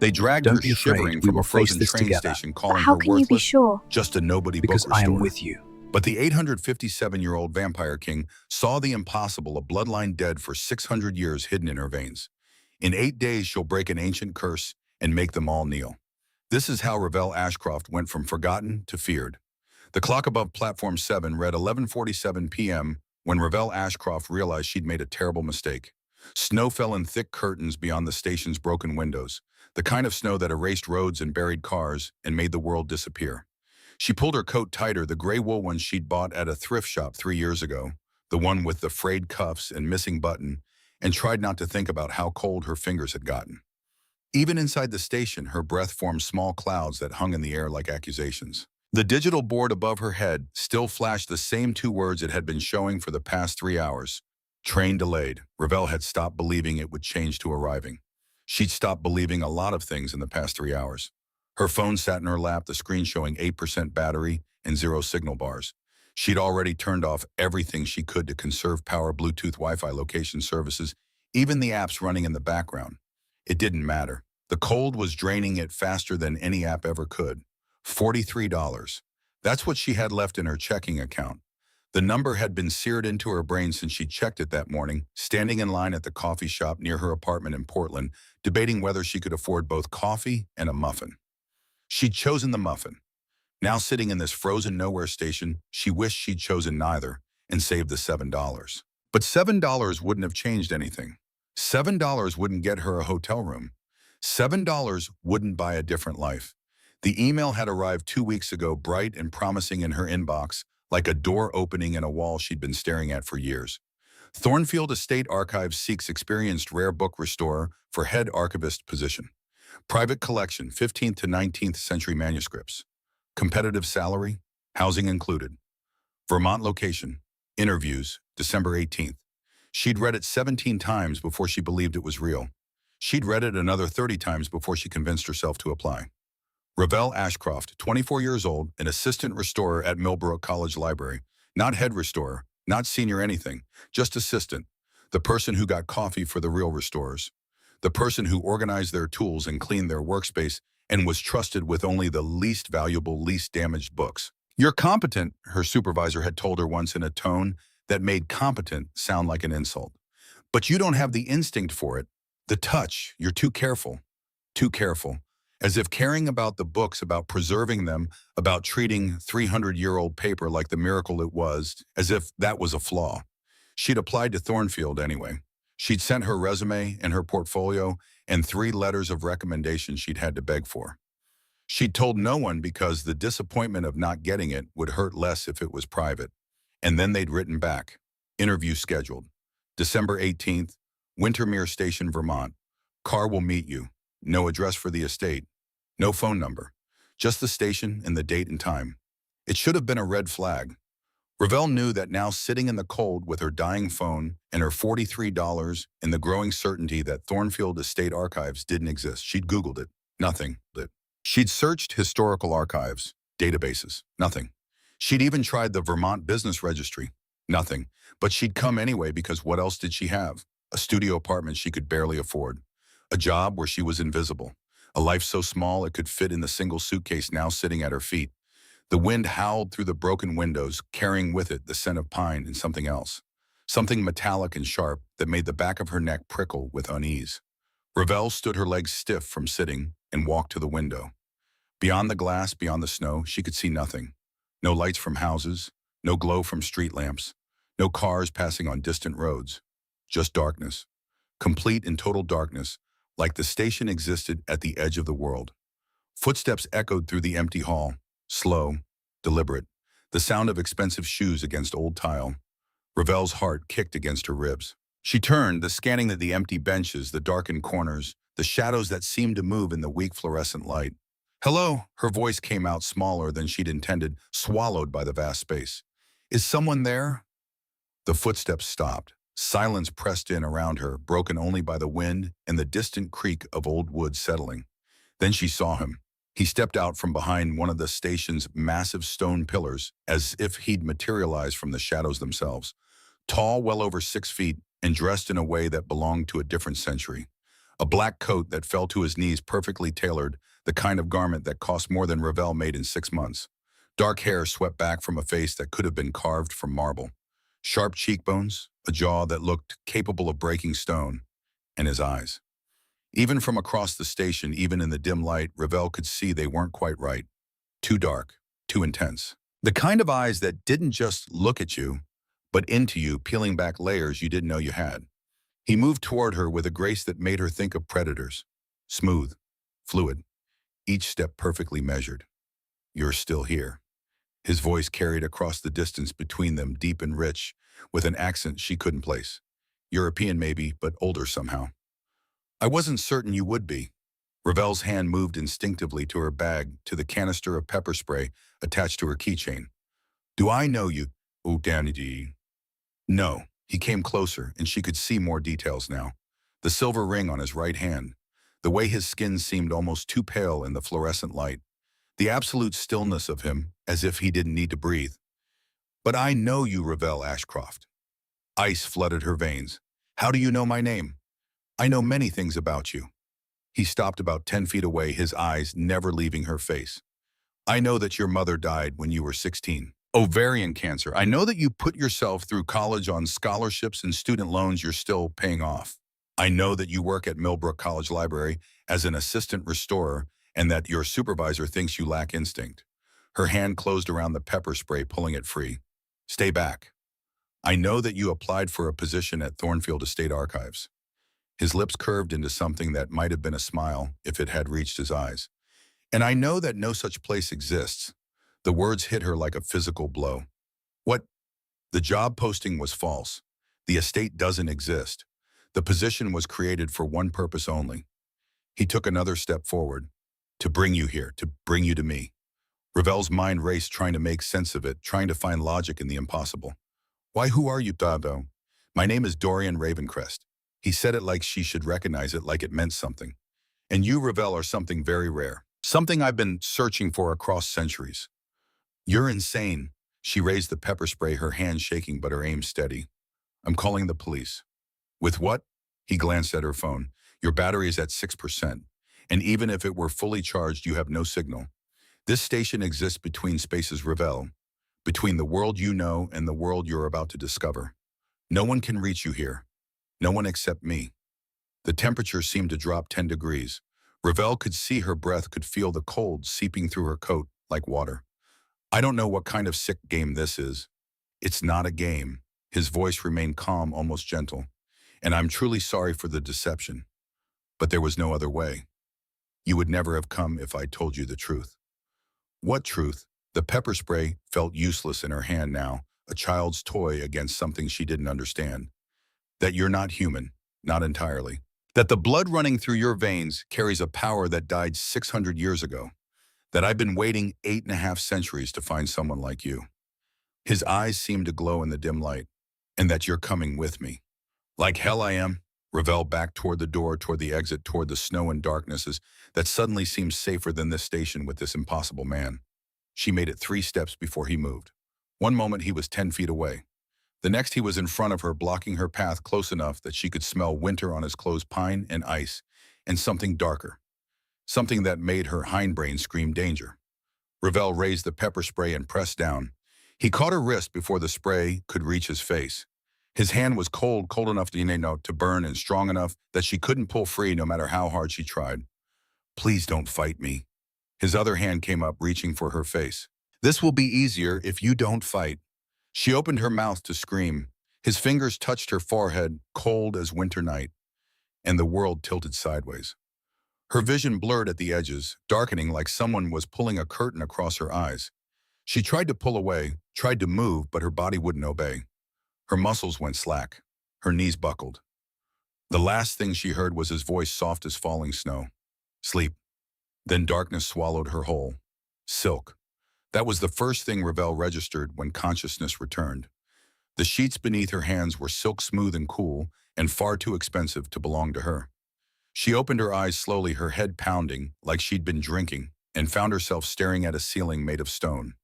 They dragged her Don't be afraid, shivering we from will a face frozen this train together. station, But calling how her can you be worthless, sure? just a nobody Because book I am restorer. with you. But the 857-year-old vampire king saw the impossible, a bloodline dead for 600 years hidden in her veins. In 8 days, she'll break an ancient curse and make them all kneel. This is how Ravel Ashcroft went from forgotten to feared. The clock above Platform 7 read 11:47 p.m. when Ravel Ashcroft realized she'd made a terrible mistake. Snow fell in thick curtains beyond the station's broken windows, the kind of snow that erased roads and buried cars and made the world disappear. She pulled her coat tighter, the gray wool one she'd bought at a thrift shop 3 years ago, the one with the frayed cuffs and missing button, and tried not to think about how cold her fingers had gotten. Even inside the station, her breath formed small clouds that hung in the air like accusations. The digital board above her head still flashed the same 2 words it had been showing for the past 3 hours. Train delayed. Ravel had stopped believing it would change to arriving. She'd stopped believing a lot of things in the past 3 hours. Her phone sat in her lap, the screen showing 8% battery and 0 signal bars. She'd already turned off everything she could to conserve power, Bluetooth, Wi-Fi location services, even the apps running in the background. It didn't matter. The cold was draining it faster than any app ever could. $43. That's what she had left in her checking account. The number had been seared into her brain since she checked it that morning, standing in line at the coffee shop near her apartment in Portland, debating whether she could afford both coffee and a muffin. She'd chosen the muffin. Now sitting in this frozen nowhere station, she wished she'd chosen neither and saved the $7. But $7 wouldn't have changed anything. $7 wouldn't get her a hotel room. $7 wouldn't buy a different life. The email had arrived 2 weeks ago, bright and promising in her inbox, like a door opening in a wall she'd been staring at for years. Thornfield Estate Archives seeks experienced rare book restorer for head archivist position. Private collection, 15th to 19th century manuscripts. Competitive salary, housing included. Vermont location, interviews, December 18th. She'd read it 17 times before she believed it was real. She'd read it another 30 times before she convinced herself to apply. Ravel Ashcroft, 24 years old, an assistant restorer at Millbrook College Library. Not head restorer, not senior anything, just assistant. The person who got coffee for the real restorers. The person who organized their tools and cleaned their workspace and was trusted with only the least valuable, least damaged books. "You're competent," her supervisor had told her once in a tone that made competent sound like an insult. "But you don't have the instinct for it. The touch, you're too careful. Too careful." As if caring about the books, about preserving them, about treating 300-year-old paper like the miracle it was, as if that was a flaw. She'd applied to Thornfield anyway. She'd sent her resume and her portfolio and 3 letters of recommendation she'd had to beg for. She'd told no one because the disappointment of not getting it would hurt less if it was private. And then they'd written back. Interview scheduled. December 18th, Wintermere Station, Vermont. Car will meet you. No address for the estate. No phone number. Just the station and the date and time. It should have been a red flag. Ravel knew that now, sitting in the cold with her dying phone and her $43 and the growing certainty that Thornfield Estate Archives didn't exist. She'd Googled it. Nothing. She'd searched historical archives, databases. Nothing. She'd even tried the Vermont Business Registry. Nothing. But she'd come anyway because what else did she have? A studio apartment she could barely afford. A job where she was invisible. A life so small it could fit in the single suitcase now sitting at her feet. The wind howled through the broken windows, carrying with it the scent of pine and something else. Something metallic and sharp that made the back of her neck prickle with unease. Ravel stood her legs stiff from sitting and walked to the window. Beyond the glass, beyond the snow, she could see nothing. No lights from houses, no glow from street lamps, no cars passing on distant roads. Just darkness. Complete and total darkness, like the station existed at the edge of the world. Footsteps echoed through the empty hall, slow, deliberate, the sound of expensive shoes against old tile. Ravel's heart kicked against her ribs. She turned, scanning the empty benches, the darkened corners, the shadows that seemed to move in the weak fluorescent light. "Hello," her voice came out smaller than she'd intended, swallowed by the vast space. "Is someone there?" The footsteps stopped. Silence pressed in around her, broken only by the wind and the distant creak of old wood settling. Then she saw him. He stepped out from behind one of the station's massive stone pillars, as if he'd materialized from the shadows themselves. Tall, well over 6 feet, and dressed in a way that belonged to a different century. A black coat that fell to his knees perfectly tailored, the kind of garment that cost more than Ravel made in 6 months. Dark hair swept back from a face that could have been carved from marble. Sharp cheekbones, a jaw that looked capable of breaking stone, and his eyes. Even from across the station, even in the dim light, Ravel could see they weren't quite right. Too dark, too intense. The kind of eyes that didn't just look at you, but into you, peeling back layers you didn't know you had. He moved toward her with a grace that made her think of predators. Smooth, fluid, each step perfectly measured. You're still here. His voice carried across the distance between them, deep and rich, with an accent she couldn't place. European maybe, but older somehow. I wasn't certain you would be. Ravel's hand moved instinctively to her bag, to the canister of pepper spray attached to her keychain. Do I know you? Oh, Danny. No. He came closer, and she could see more details now. The silver ring on his right hand. The way his skin seemed almost too pale in the fluorescent light. The absolute stillness of him, as if he didn't need to breathe. But I know you, Ravel Ashcroft. Ice flooded her veins. How do you know my name? I know many things about you. He stopped about 10 feet away, his eyes never leaving her face. I know that your mother died when you were 16. Ovarian cancer. I know that you put yourself through college on scholarships and student loans you're still paying off. I know that you work at Millbrook College Library as an assistant restorer and that your supervisor thinks you lack instinct. Her hand closed around the pepper spray, pulling it free. Stay back. I know that you applied for a position at Thornfield Estate Archives. His lips curved into something that might have been a smile if it had reached his eyes. And I know that no such place exists. The words hit her like a physical blow. What? The job posting was false. The estate doesn't exist. The position was created for one purpose only. He took another step forward. To bring you here, to bring you to me. Ravel's mind raced, trying to make sense of it, trying to find logic in the impossible. Why, who are you, Dado? My name is Dorian Ravencrest. He said it like she should recognize it, like it meant something. And you, Ravel, are something very rare. Something I've been searching for across centuries. You're insane. She raised the pepper spray, her hand shaking but her aim steady. I'm calling the police. With what? He glanced at her phone. Your battery is at 6%. And even if it were fully charged, you have no signal. This station exists between spaces, Ravel. Between the world you know and the world you're about to discover. No one can reach you here. No one except me. The temperature seemed to drop 10 degrees. Ravel could see her breath, could feel the cold seeping through her coat like water. I don't know what kind of sick game this is. It's not a game. His voice remained calm, almost gentle. And I'm truly sorry for the deception. But there was no other way. You would never have come if I told you the truth. What truth? The pepper spray felt useless in her hand now, a child's toy against something she didn't understand. That you're not human, not entirely. That the blood running through your veins carries a power that died 600 years ago. That I've been waiting 8.5 centuries to find someone like you. His eyes seemed to glow in the dim light. And that you're coming with me. Like hell I am. Ravel backed toward the door, toward the exit, toward the snow and darknesses that suddenly seemed safer than this station with this impossible man. She made it 3 steps before he moved. One moment he was 10 feet away. The next he was in front of her, blocking her path close enough that she could smell winter on his clothes, pine and ice, and something darker. Something that made her hindbrain scream danger. Ravel raised the pepper spray and pressed down. He caught her wrist before the spray could reach his face. His hand was cold, cold enough to burn and strong enough that she couldn't pull free no matter how hard she tried. Please don't fight me. His other hand came up, reaching for her face. This will be easier if you don't fight. She opened her mouth to scream. His fingers touched her forehead, cold as winter night, and the world tilted sideways. Her vision blurred at the edges, darkening like someone was pulling a curtain across her eyes. She tried to pull away, tried to move, but her body wouldn't obey. Her muscles went slack. Her knees buckled. The last thing she heard was his voice, soft as falling snow. Sleep. Then darkness swallowed her whole. Silk. That was the first thing Ravel registered when consciousness returned. The sheets beneath her hands were silk smooth and cool, and far too expensive to belong to her. She opened her eyes slowly, her head pounding like she'd been drinking, and found herself staring at a ceiling made of stone.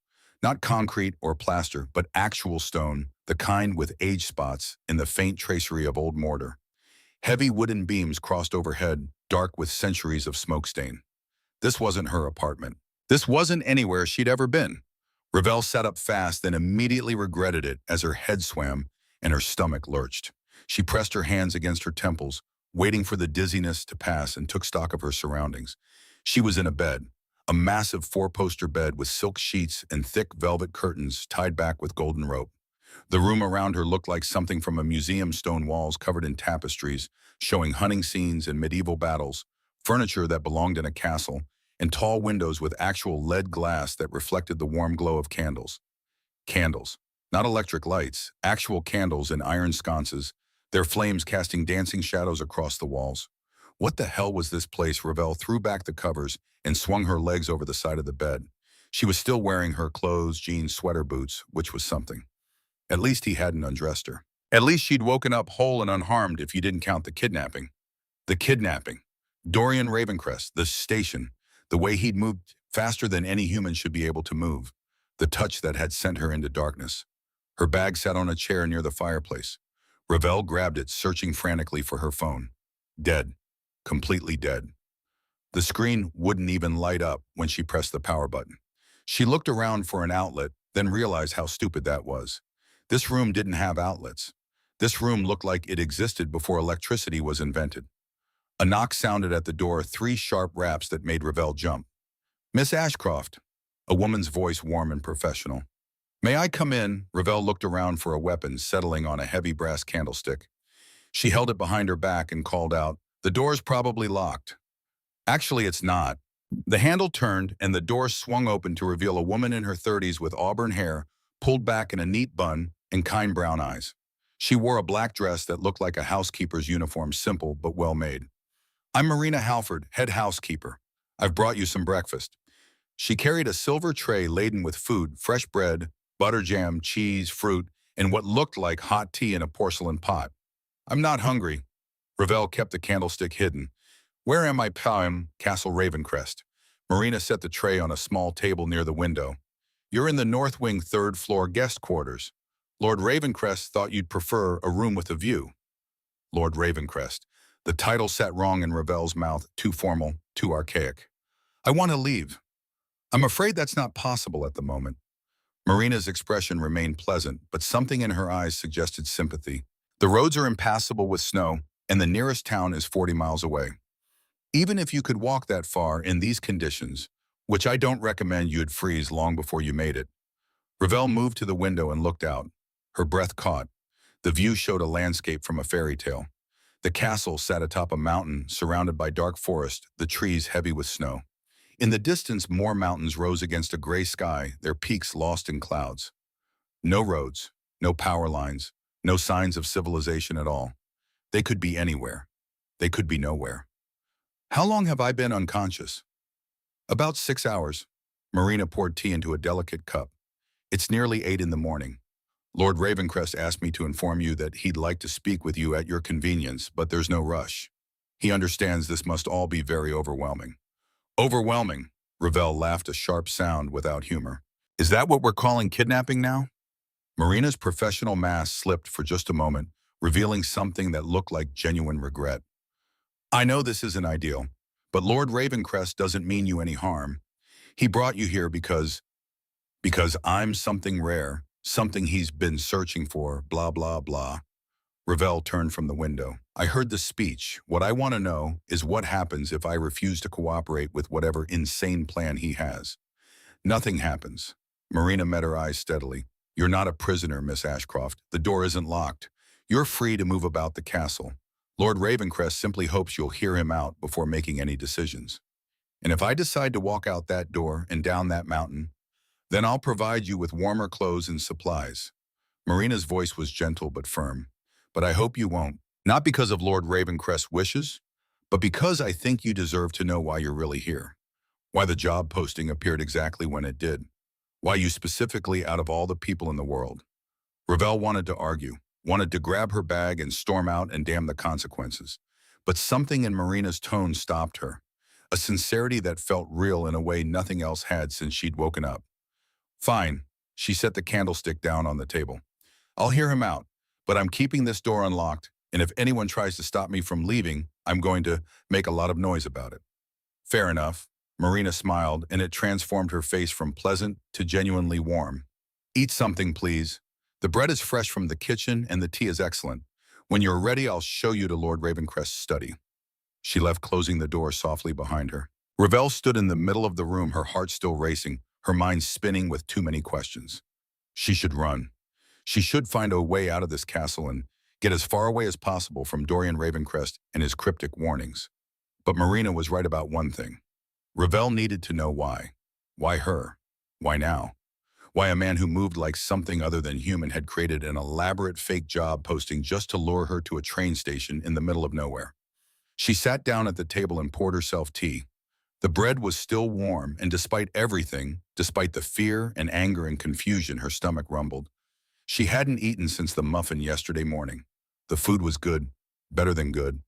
Not concrete or plaster, but actual stone, the kind with age spots and the faint tracery of old mortar. Heavy wooden beams crossed overhead, dark with centuries of smoke stain. This wasn't her apartment. This wasn't anywhere she'd ever been. Ravel sat up fast, then immediately regretted it as her head swam and her stomach lurched. She pressed her hands against her temples, waiting for the dizziness to pass, and took stock of her surroundings. She was in a bed, a massive four-poster bed with silk sheets and thick velvet curtains tied back with golden rope. The room around her looked like something from a museum, stone walls covered in tapestries, showing hunting scenes and medieval battles, furniture that belonged in a castle, and tall windows with actual lead glass that reflected the warm glow of candles. Candles. Not electric lights, actual candles in iron sconces, their flames casting dancing shadows across the walls. What the hell was this place? Ravel threw back the covers and swung her legs over the side of the bed. She was still wearing her clothes, jeans, sweater, boots, which was something. At least he hadn't undressed her. At least she'd woken up whole and unharmed if you didn't count the kidnapping. The kidnapping. Dorian Ravencrest, the station, the way he'd moved faster than any human should be able to move, the touch that had sent her into darkness. Her bag sat on a chair near the fireplace. Ravel grabbed it, searching frantically for her phone. Dead. Completely dead. The screen wouldn't even light up when she pressed the power button. She looked around for an outlet, then realized how stupid that was. This room didn't have outlets. This room looked like it existed before electricity was invented. A knock sounded at the door, 3 sharp raps that made Ravel jump. "Miss Ashcroft," a woman's voice warm and professional. "May I come in?" Ravel looked around for a weapon, settling on a heavy brass candlestick. She held it behind her back and called out, "The door's probably locked." "Actually, it's not." The handle turned and the door swung open to reveal a woman in her 30s with auburn hair, pulled back in a neat bun, and kind brown eyes. She wore a black dress that looked like a housekeeper's uniform, simple but well made. "I'm Marina Halford, head housekeeper. I've brought you some breakfast." She carried a silver tray laden with food, fresh bread, butter jam, cheese, fruit, and what looked like hot tea in a porcelain pot. "I'm not hungry." Ravel kept the candlestick hidden. "Where am I, Castle Ravencrest?" Marina set the tray on a small table near the window. "You're in the North Wing 3rd floor guest quarters. Lord Ravencrest thought you'd prefer a room with a view." Lord Ravencrest. The title sat wrong in Ravel's mouth, too formal, too archaic. "I want to leave." "I'm afraid that's not possible at the moment." Marina's expression remained pleasant, but something in her eyes suggested sympathy. "The roads are impassable with snow, and the nearest town is 40 miles away. Even if you could walk that far in these conditions, which I don't recommend, you'd freeze long before you made it." Ravel moved to the window and looked out. Her breath caught. The view showed a landscape from a fairy tale. The castle sat atop a mountain surrounded by dark forest, the trees heavy with snow. In the distance, more mountains rose against a gray sky, their peaks lost in clouds. No roads, no power lines, no signs of civilization at all. They could be anywhere. They could be nowhere. "How long have I been unconscious?" "About 6 hours." Marina poured tea into a delicate cup. "It's nearly 8 in the morning. Lord Ravencrest asked me to inform you that he'd like to speak with you at your convenience, but there's no rush. He understands this must all be very overwhelming." "Overwhelming." Ravel laughed, a sharp sound without humor. "Is that what we're calling kidnapping now?" Marina's professional mask slipped for just a moment, revealing something that looked like genuine regret. "I know this isn't ideal, but Lord Ravencrest doesn't mean you any harm. He brought you here because I'm something rare, something he's been searching for, blah, blah, blah." Ravel turned from the window. "I heard the speech. What I want to know is what happens if I refuse to cooperate with whatever insane plan he has." "Nothing happens." Marina met her eyes steadily. "You're not a prisoner, Miss Ashcroft. The door isn't locked. You're free to move about the castle. Lord Ravencrest simply hopes you'll hear him out before making any decisions. And if I decide to walk out that door and down that mountain, then I'll provide you with warmer clothes and supplies." Marina's voice was gentle but firm. "But I hope you won't. Not because of Lord Ravencrest's wishes, but because I think you deserve to know why you're really here. Why the job posting appeared exactly when it did. Why you specifically out of all the people in the world." Ravel wanted to argue, wanted to grab her bag and storm out and damn the consequences. But something in Marina's tone stopped her. A sincerity that felt real in a way nothing else had since she'd woken up. "Fine." She set the candlestick down on the table. "I'll hear him out, but I'm keeping this door unlocked, And if anyone tries to stop me from leaving, I'm going to make a lot of noise about it. Fair enough. Marina smiled, and it transformed her face from pleasant to genuinely warm. Eat something, please. The bread is fresh from the kitchen, and the tea is excellent. When you're ready, I'll show you to Lord Ravencrest's study. She left, closing the door softly behind her. Ravel stood in the middle of the room, her heart still racing, her mind spinning with too many questions. She should run. She should find a way out of this castle and get as far away as possible from Dorian Ravencrest and his cryptic warnings. But Marina was right about one thing. Ravel needed to know why. Why her? Why now? Why a man who moved like something other than human had created an elaborate fake job posting just to lure her to a train station in the middle of nowhere. She sat down at the table and poured herself tea. The bread was still warm, and despite everything, despite the fear and anger and confusion, her stomach rumbled. She hadn't eaten since the muffin yesterday morning. The food was good, better than good.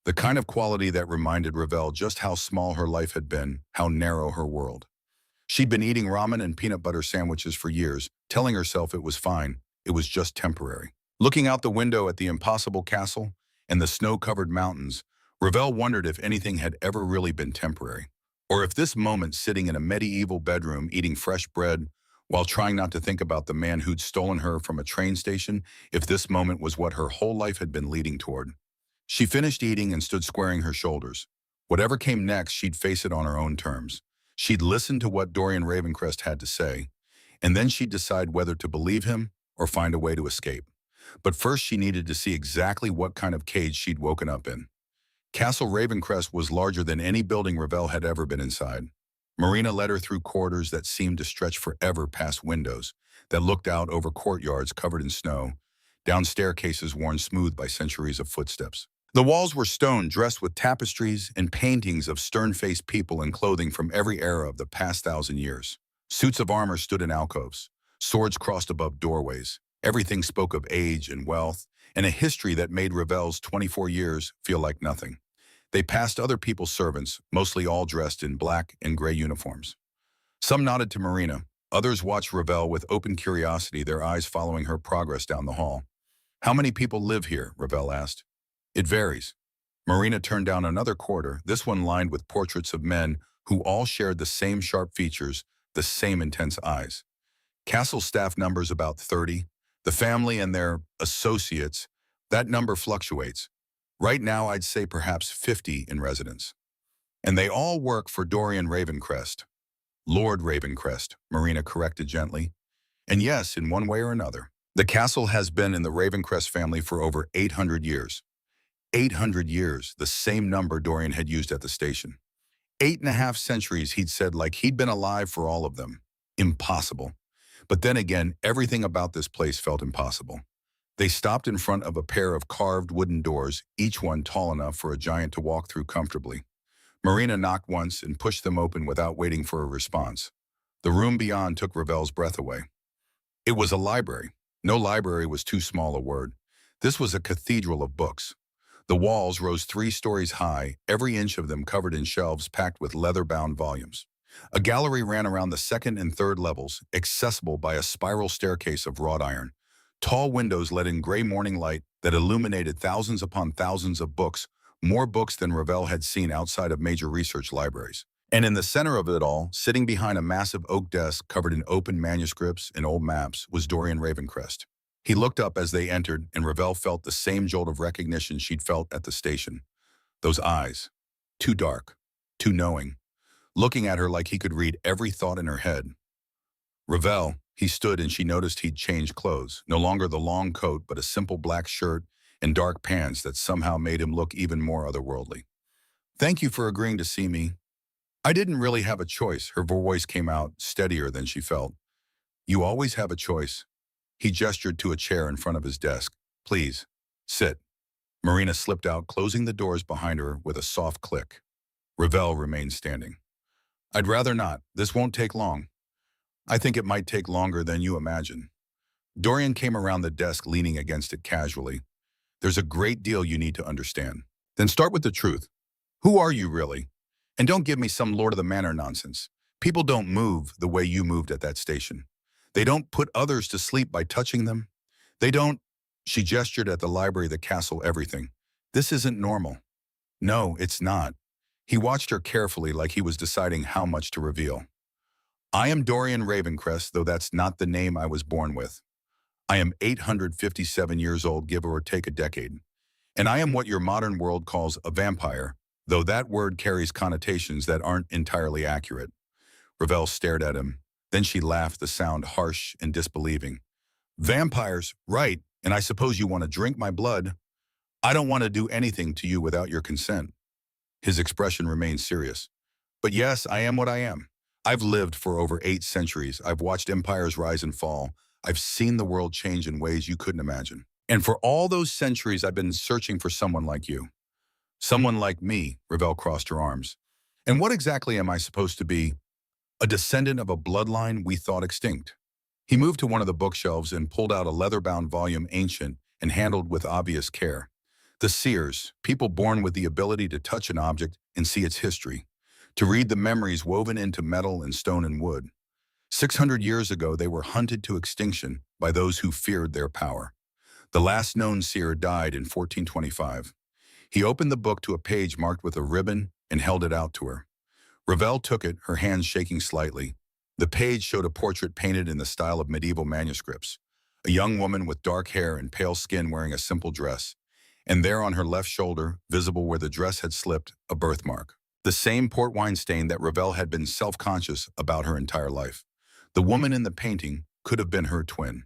The kind of quality that reminded Ravel just how small her life had been, how narrow her world. She'd been eating ramen and peanut butter sandwiches for years, telling herself it was fine, it was just temporary. Looking out the window at the impossible castle and the snow-covered mountains, Ravel wondered if anything had ever really been temporary, or if this moment sitting in a medieval bedroom eating fresh bread while trying not to think about the man who'd stolen her from a train station, if this moment was what her whole life had been leading toward. She finished eating and stood squaring her shoulders. Whatever came next, she'd face it on her own terms. She'd listen to what Dorian Ravencrest had to say, and then she'd decide whether to believe him or find a way to escape. But first she needed to see exactly what kind of cage she'd woken up in. Castle Ravencrest was larger than any building Ravel had ever been inside. Marina led her through corridors that seemed to stretch forever past windows that looked out over courtyards covered in snow, down staircases worn smooth by centuries of footsteps. The walls were stone, dressed with tapestries and paintings of stern-faced people in clothing from every era of the past 1,000 years. Suits of armor stood in alcoves, swords crossed above doorways. Everything spoke of age and wealth, and a history that made Ravel's 24 years feel like nothing. They passed other people's servants, mostly all dressed in black and gray uniforms. Some nodded to Marina. Others watched Ravel with open curiosity, their eyes following her progress down the hall. "How many people live here?" Ravel asked. "It varies." Marina turned down another corridor, this one lined with portraits of men who all shared the same sharp features, the same intense eyes. Castle staff numbers about 30. The family and their associates, that number fluctuates. Right now, I'd say perhaps 50 in residence. And they all work for Dorian Ravencrest. Lord Ravencrest, Marina corrected gently. And yes, in one way or another. The castle has been in the Ravencrest family for over 800 years. 800 years, the same number Dorian had used at the station. 8.5 centuries, he'd said, like he'd been alive for all of them. Impossible. But then again, everything about this place felt impossible. They stopped in front of a pair of carved wooden doors, each one tall enough for a giant to walk through comfortably. Marina knocked once and pushed them open without waiting for a response. The room beyond took Ravel's breath away. It was a library. No library was too small a word. This was a cathedral of books. The walls rose 3 stories high, every inch of them covered in shelves packed with leather-bound volumes. A gallery ran around the second and third levels, accessible by a spiral staircase of wrought iron. Tall windows let in gray morning light that illuminated thousands upon thousands of books, more books than Ravel had seen outside of major research libraries. And in the center of it all, sitting behind a massive oak desk covered in open manuscripts and old maps, was Dorian Ravencrest. He looked up as they entered, and Ravel felt the same jolt of recognition she'd felt at the station. Those eyes, too dark, too knowing, looking at her like he could read every thought in her head. Ravel, he stood, and she noticed he'd changed clothes, no longer the long coat, but a simple black shirt and dark pants that somehow made him look even more otherworldly. "Thank you for agreeing to see me." "I didn't really have a choice," her voice came out, steadier than she felt. "You always have a choice." He gestured to a chair in front of his desk. "Please, sit." Marina slipped out, closing the doors behind her with a soft click. Ravel remained standing. "I'd rather not. This won't take long." "I think it might take longer than you imagine." Dorian came around the desk, leaning against it casually. "There's a great deal you need to understand." "Then start with the truth. Who are you really? And don't give me some Lord of the Manor nonsense. People don't move the way you moved at that station. They don't put others to sleep by touching them. They don't..." She gestured at the library, the castle, everything. This isn't normal. No, it's not. He watched her carefully like he was deciding how much to reveal. I am Dorian Ravencrest, though that's not the name I was born with. I am 857 years old, give or take a decade. And I am what your modern world calls a vampire, though that word carries connotations that aren't entirely accurate. Ravel stared at him. Then she laughed, the sound harsh and disbelieving. Vampires, right, and I suppose you want to drink my blood. I don't want to do anything to you without your consent. His expression remained serious. But yes, I am what I am. I've lived for over 8 centuries. I've watched empires rise and fall. I've seen the world change in ways you couldn't imagine. And for all those centuries, I've been searching for someone like you. Someone like me, Ravel crossed her arms. And what exactly am I supposed to be? A descendant of a bloodline we thought extinct. He moved to one of the bookshelves and pulled out a leather-bound volume, ancient and handled with obvious care. The seers, people born with the ability to touch an object and see its history, to read the memories woven into metal and stone and wood. 600 years ago, they were hunted to extinction by those who feared their power. The last known seer died in 1425. He opened the book to a page marked with a ribbon and held it out to her. Ravel took it, her hands shaking slightly. The page showed a portrait painted in the style of medieval manuscripts. A young woman with dark hair and pale skin wearing a simple dress. And there on her left shoulder, visible where the dress had slipped, a birthmark. The same port wine stain that Ravel had been self-conscious about her entire life. The woman in the painting could have been her twin.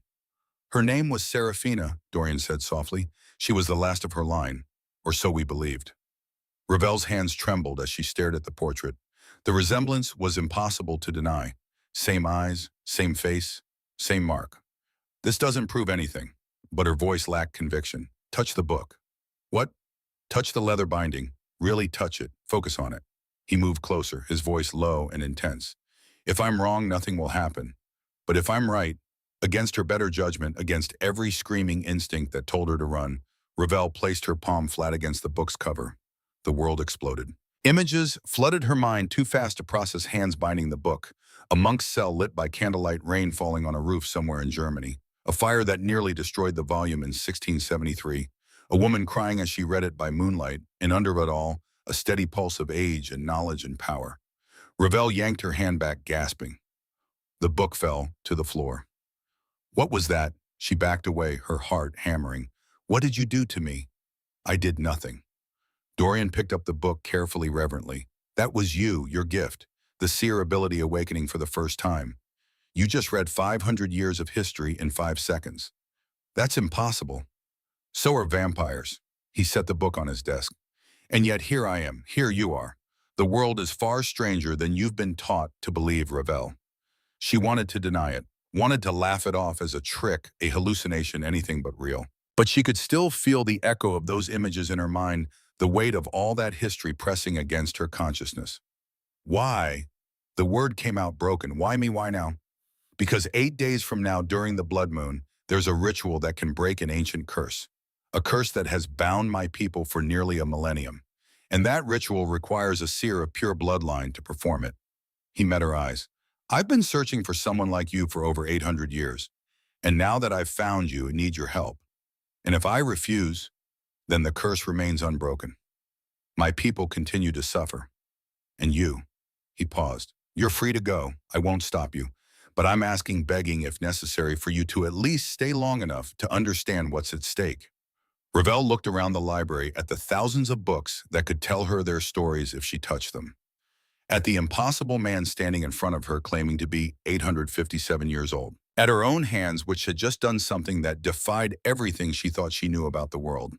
Her name was Serafina, Dorian said softly. She was the last of her line, or so we believed. Ravel's hands trembled as she stared at the portrait. The resemblance was impossible to deny. Same eyes, same face, same mark. This doesn't prove anything, but her voice lacked conviction. Touch the book. What? Touch the leather binding. Really touch it. Focus on it. He moved closer, his voice low and intense. If I'm wrong, nothing will happen. But if I'm right, against her better judgment, against every screaming instinct that told her to run, Ravel placed her palm flat against the book's cover. The world exploded. Images flooded her mind, too fast to process, hands binding the book. A monk's cell lit by candlelight, rain falling on a roof somewhere in Germany. A fire that nearly destroyed the volume in 1673. A woman crying as she read it by moonlight, and under it all, a steady pulse of age and knowledge and power. Ravel yanked her hand back, gasping. The book fell to the floor. What was that? She backed away, her heart hammering. What did you do to me? I did nothing. Dorian picked up the book carefully, reverently. That was you, your gift, the seer ability awakening for the first time. You just read 500 years of history in 5 seconds. That's impossible. So are vampires. He set the book on his desk. And yet here I am, here you are. The world is far stranger than you've been taught to believe, Ravel. She wanted to deny it, wanted to laugh it off as a trick, a hallucination, anything but real. But she could still feel the echo of those images in her mind, the weight of all that history pressing against her consciousness. Why? The word came out broken. Why me? Why now? Because 8 days from now, during the blood moon, there's a ritual that can break an ancient curse. A curse that has bound my people for nearly a millennium. And that ritual requires a seer of pure bloodline to perform it. He met her eyes. I've been searching for someone like you for over 800 years. And now that I've found you, I need your help. And if I refuse, then the curse remains unbroken. My people continue to suffer. And you, he paused, you're free to go. I won't stop you. But I'm asking, begging, if necessary, for you to at least stay long enough to understand what's at stake. Ravel looked around the library at the thousands of books that could tell her their stories if she touched them. At the impossible man standing in front of her claiming to be 857 years old. At her own hands, which had just done something that defied everything she thought she knew about the world.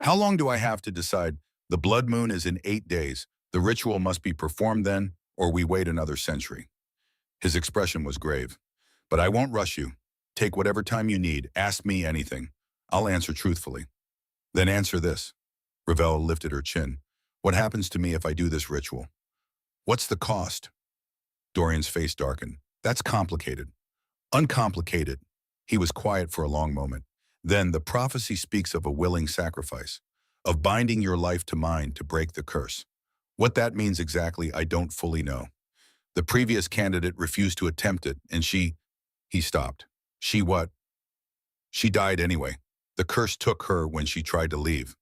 How long do I have to decide? The blood moon is in 8 days. The ritual must be performed then, or we wait another century. His expression was grave. But I won't rush you. Take whatever time you need. Ask me anything. I'll answer truthfully. Then answer this. Ravel lifted her chin. What happens to me if I do this ritual? What's the cost? Dorian's face darkened. That's complicated. Uncomplicated. He was quiet for a long moment. Then the prophecy speaks of a willing sacrifice, of binding your life to mine to break the curse. What that means exactly, I don't fully know. The previous candidate refused to attempt it, and he stopped. She what? She died anyway. The curse took her when she tried to leave.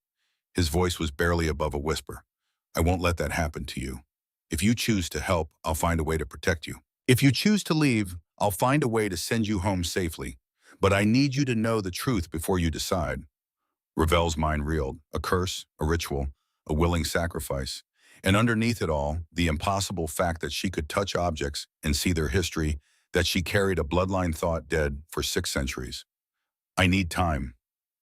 His voice was barely above a whisper. I won't let that happen to you. If you choose to help, I'll find a way to protect you. If you choose to leave, I'll find a way to send you home safely. But I need you to know the truth before you decide. Ravel's mind reeled, a curse, a ritual, a willing sacrifice. And underneath it all, the impossible fact that she could touch objects and see their history, that she carried a bloodline thought dead for 6 centuries. I need time.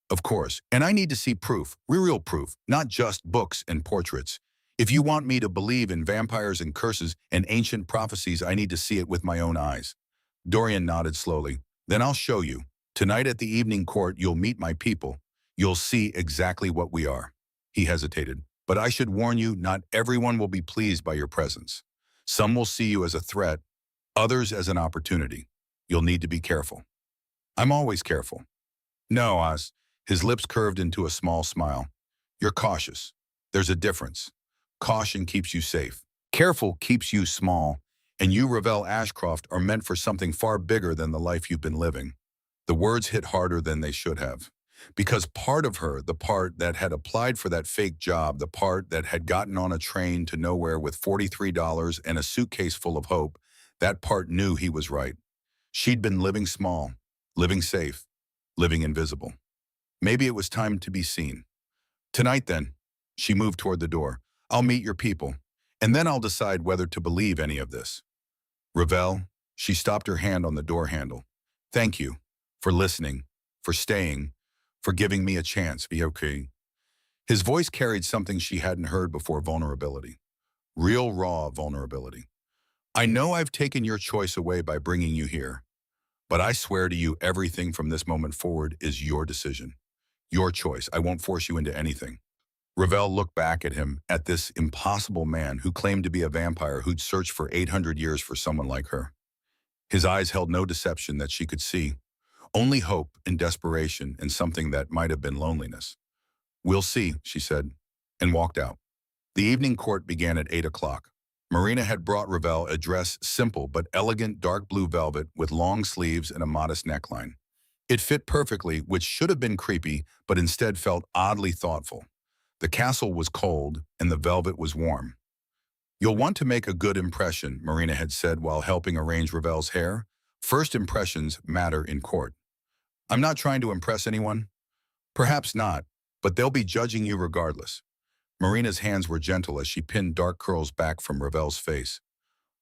Of course, and I need to see proof, real proof, not just books and portraits. If you want me to believe in vampires and curses and ancient prophecies, I need to see it with my own eyes. Dorian nodded slowly. Then I'll show you. Tonight at the evening court, you'll meet my people. You'll see exactly what we are. He hesitated. But I should warn you, not everyone will be pleased by your presence. Some will see you as a threat, others as an opportunity. You'll need to be careful. I'm always careful. No, Oz. His lips curved into a small smile. You're cautious. There's a difference. Caution keeps you safe. Careful keeps you small. And you, Ravel Ashcroft, are meant for something far bigger than the life you've been living. The words hit harder than they should have. Because part of her, the part that had applied for that fake job, the part that had gotten on a train to nowhere with $43 and a suitcase full of hope, that part knew he was right. She'd been living small, living safe, living invisible. Maybe it was time to be seen. Tonight, then, she moved toward the door. I'll meet your people, and then I'll decide whether to believe any of this. Ravel, she stopped her hand on the door handle. Thank you for listening, for staying, for giving me a chance, be okay. His voice carried something she hadn't heard before, vulnerability. Real, raw vulnerability. I know I've taken your choice away by bringing you here, but I swear to you everything from this moment forward is your decision. Your choice. I won't force you into anything. Ravel looked back at him, at this impossible man who claimed to be a vampire who'd searched for 800 years for someone like her. His eyes held no deception that she could see, only hope and desperation and something that might have been loneliness. We'll see, she said, and walked out. The evening court began at 8 o'clock. Marina had brought Ravel a dress, simple but elegant dark blue velvet with long sleeves and a modest neckline. It fit perfectly, which should have been creepy, but instead felt oddly thoughtful. The castle was cold, and the velvet was warm. You'll want to make a good impression, Marina had said while helping arrange Ravel's hair. First impressions matter in court. I'm not trying to impress anyone. Perhaps not, but they'll be judging you regardless. Marina's hands were gentle as she pinned dark curls back from Ravel's face.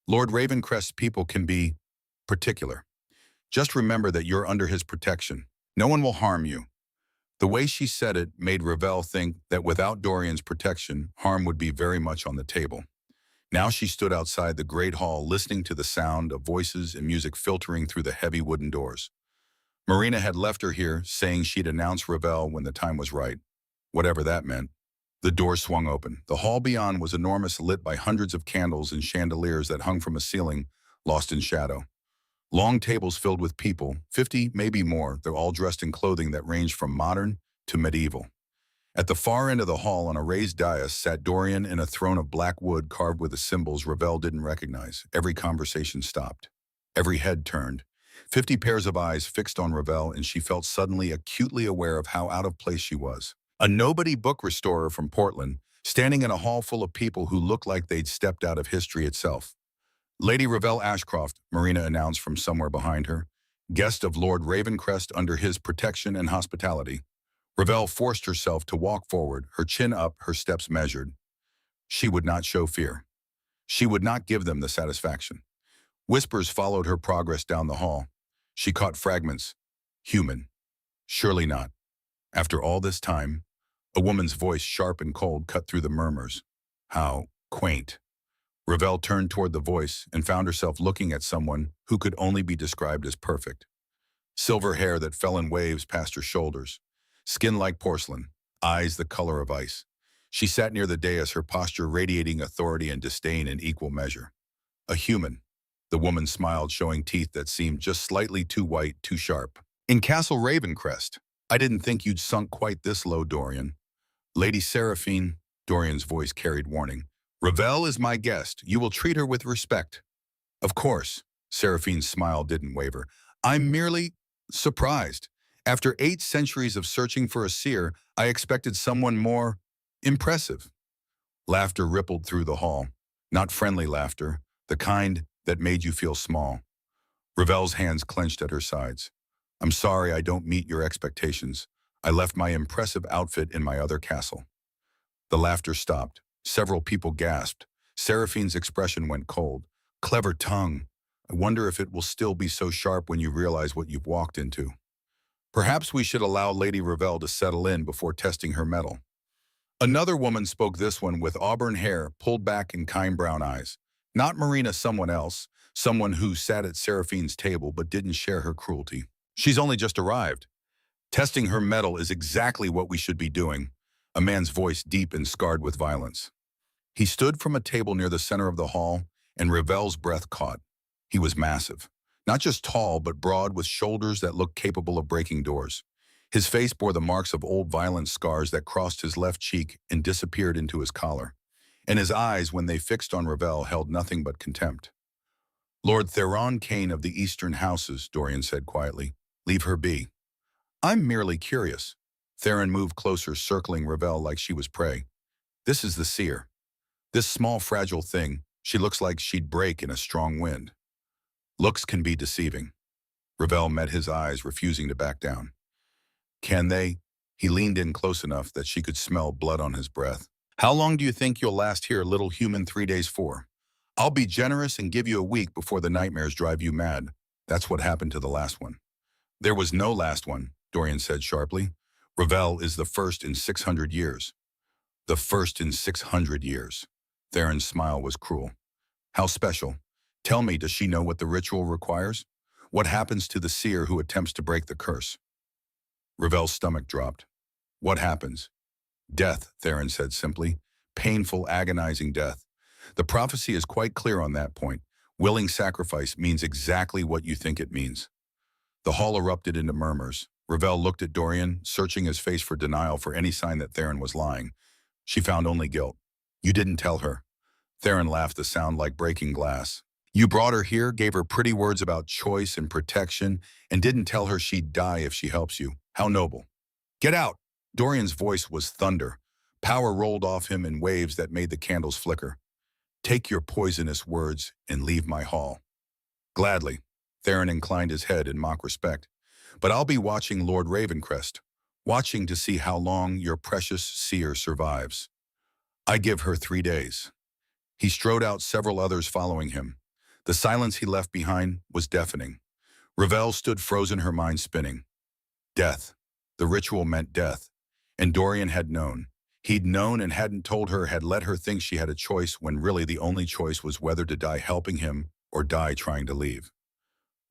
Lord Ravencrest's people can be particular. Just remember that you're under his protection. No one will harm you. The way she said it made Ravel think that without Dorian's protection, harm would be very much on the table. Now she stood outside the great hall, listening to the sound of voices and music filtering through the heavy wooden doors. Marina had left her here, saying she'd announce Ravel when the time was right, whatever that meant. The door swung open. The hall beyond was enormous, lit by hundreds of candles and chandeliers that hung from a ceiling, lost in shadow. Long tables filled with people, 50, maybe more. They're all dressed in clothing that ranged from modern to medieval. At the far end of the hall, on a raised dais, sat Dorian in a throne of black wood carved with the symbols Ravel didn't recognize. Every conversation stopped. Every head turned. 50 pairs of eyes fixed on Ravel, and she felt suddenly acutely aware of how out of place she was. A nobody book restorer from Portland, standing in a hall full of people who looked like they'd stepped out of history itself. Lady Ravel Ashcroft, Marina announced from somewhere behind her, guest of Lord Ravencrest under his protection and hospitality. Ravel forced herself to walk forward, her chin up, her steps measured. She would not show fear. She would not give them the satisfaction. Whispers followed her progress down the hall. She caught fragments. Human. Surely not. After all this time, a woman's voice, sharp and cold, cut through the murmurs. How quaint. Ravel turned toward the voice and found herself looking at someone who could only be described as perfect. Silver hair that fell in waves past her shoulders. Skin like porcelain. Eyes the color of ice. She sat near the dais, her posture radiating authority and disdain in equal measure. A human. The woman smiled, showing teeth that seemed just slightly too white, too sharp. In Castle Ravencrest, I didn't think you'd sunk quite this low, Dorian. Lady Seraphine, Dorian's voice carried warning. Ravel is my guest. You will treat her with respect. Of course. Seraphine's smile didn't waver. I'm merely surprised. After 8 centuries of searching for a seer, I expected someone more impressive. Laughter rippled through the hall. Not friendly laughter, the kind that made you feel small. Ravel's hands clenched at her sides. I'm sorry I don't meet your expectations. I left my impressive outfit in my other castle. The laughter stopped. Several people gasped. Seraphine's expression went cold. Clever tongue. I wonder if it will still be so sharp when you realize what you've walked into. Perhaps we should allow Lady Ravel to settle in before testing her mettle. Another woman spoke, this one with auburn hair pulled back and kind brown eyes. Not Marina, someone else, someone who sat at Seraphine's table but didn't share her cruelty. She's only just arrived. Testing her mettle is exactly what we should be doing. A man's voice deep and scarred with violence. He stood from a table near the center of the hall, and Ravel's breath caught. He was massive. Not just tall, but broad, with shoulders that looked capable of breaking doors. His face bore the marks of old violent scars that crossed his left cheek and disappeared into his collar. And his eyes, when they fixed on Ravel, held nothing but contempt. Lord Theron Kane of the Eastern Houses, Dorian said quietly. Leave her be. I'm merely curious. Theron moved closer, circling Ravel like she was prey. This is the seer. This small, fragile thing, she looks like she'd break in a strong wind. Looks can be deceiving. Ravel met his eyes, refusing to back down. Can they? He leaned in close enough that she could smell blood on his breath. How long do you think you'll last here, little human, 3 days for? I'll be generous and give you a week before the nightmares drive you mad. That's what happened to the last one. There was no last one, Dorian said sharply. Ravel is the first in 600 years. The first in 600 years. Theron's smile was cruel. How special? Tell me, does she know what the ritual requires? What happens to the seer who attempts to break the curse? Ravel's stomach dropped. What happens? Death, Theron said simply. Painful, agonizing death. The prophecy is quite clear on that point. Willing sacrifice means exactly what you think it means. The hall erupted into murmurs. Ravel looked at Dorian, searching his face for denial, for any sign that Theron was lying. She found only guilt. You didn't tell her. Theron laughed, the sound like breaking glass. You brought her here, gave her pretty words about choice and protection, and didn't tell her she'd die if she helps you. How noble. Get out! Dorian's voice was thunder. Power rolled off him in waves that made the candles flicker. Take your poisonous words and leave my hall. Gladly. Theron inclined his head in mock respect. But I'll be watching Lord Ravencrest, watching to see how long your precious seer survives. I give her 3 days. He strode out, several others following him. The silence he left behind was deafening. Ravel stood frozen, her mind spinning. Death. The ritual meant death. And Dorian had known. He'd known and hadn't told her, had let her think she had a choice when really the only choice was whether to die helping him or die trying to leave.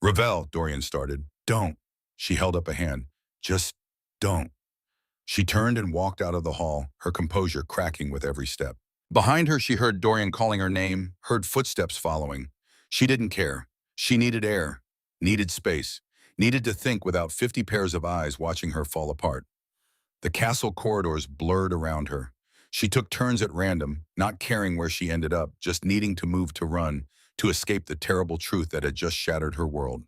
Ravel, Dorian started. Don't. She held up a hand. Just don't. She turned and walked out of the hall, her composure cracking with every step. Behind her, she heard Dorian calling her name, heard footsteps following. She didn't care. She needed air, needed space, needed to think without 50 pairs of eyes watching her fall apart. The castle corridors blurred around her. She took turns at random, not caring where she ended up, just needing to move, to run, to escape the terrible truth that had just shattered her world.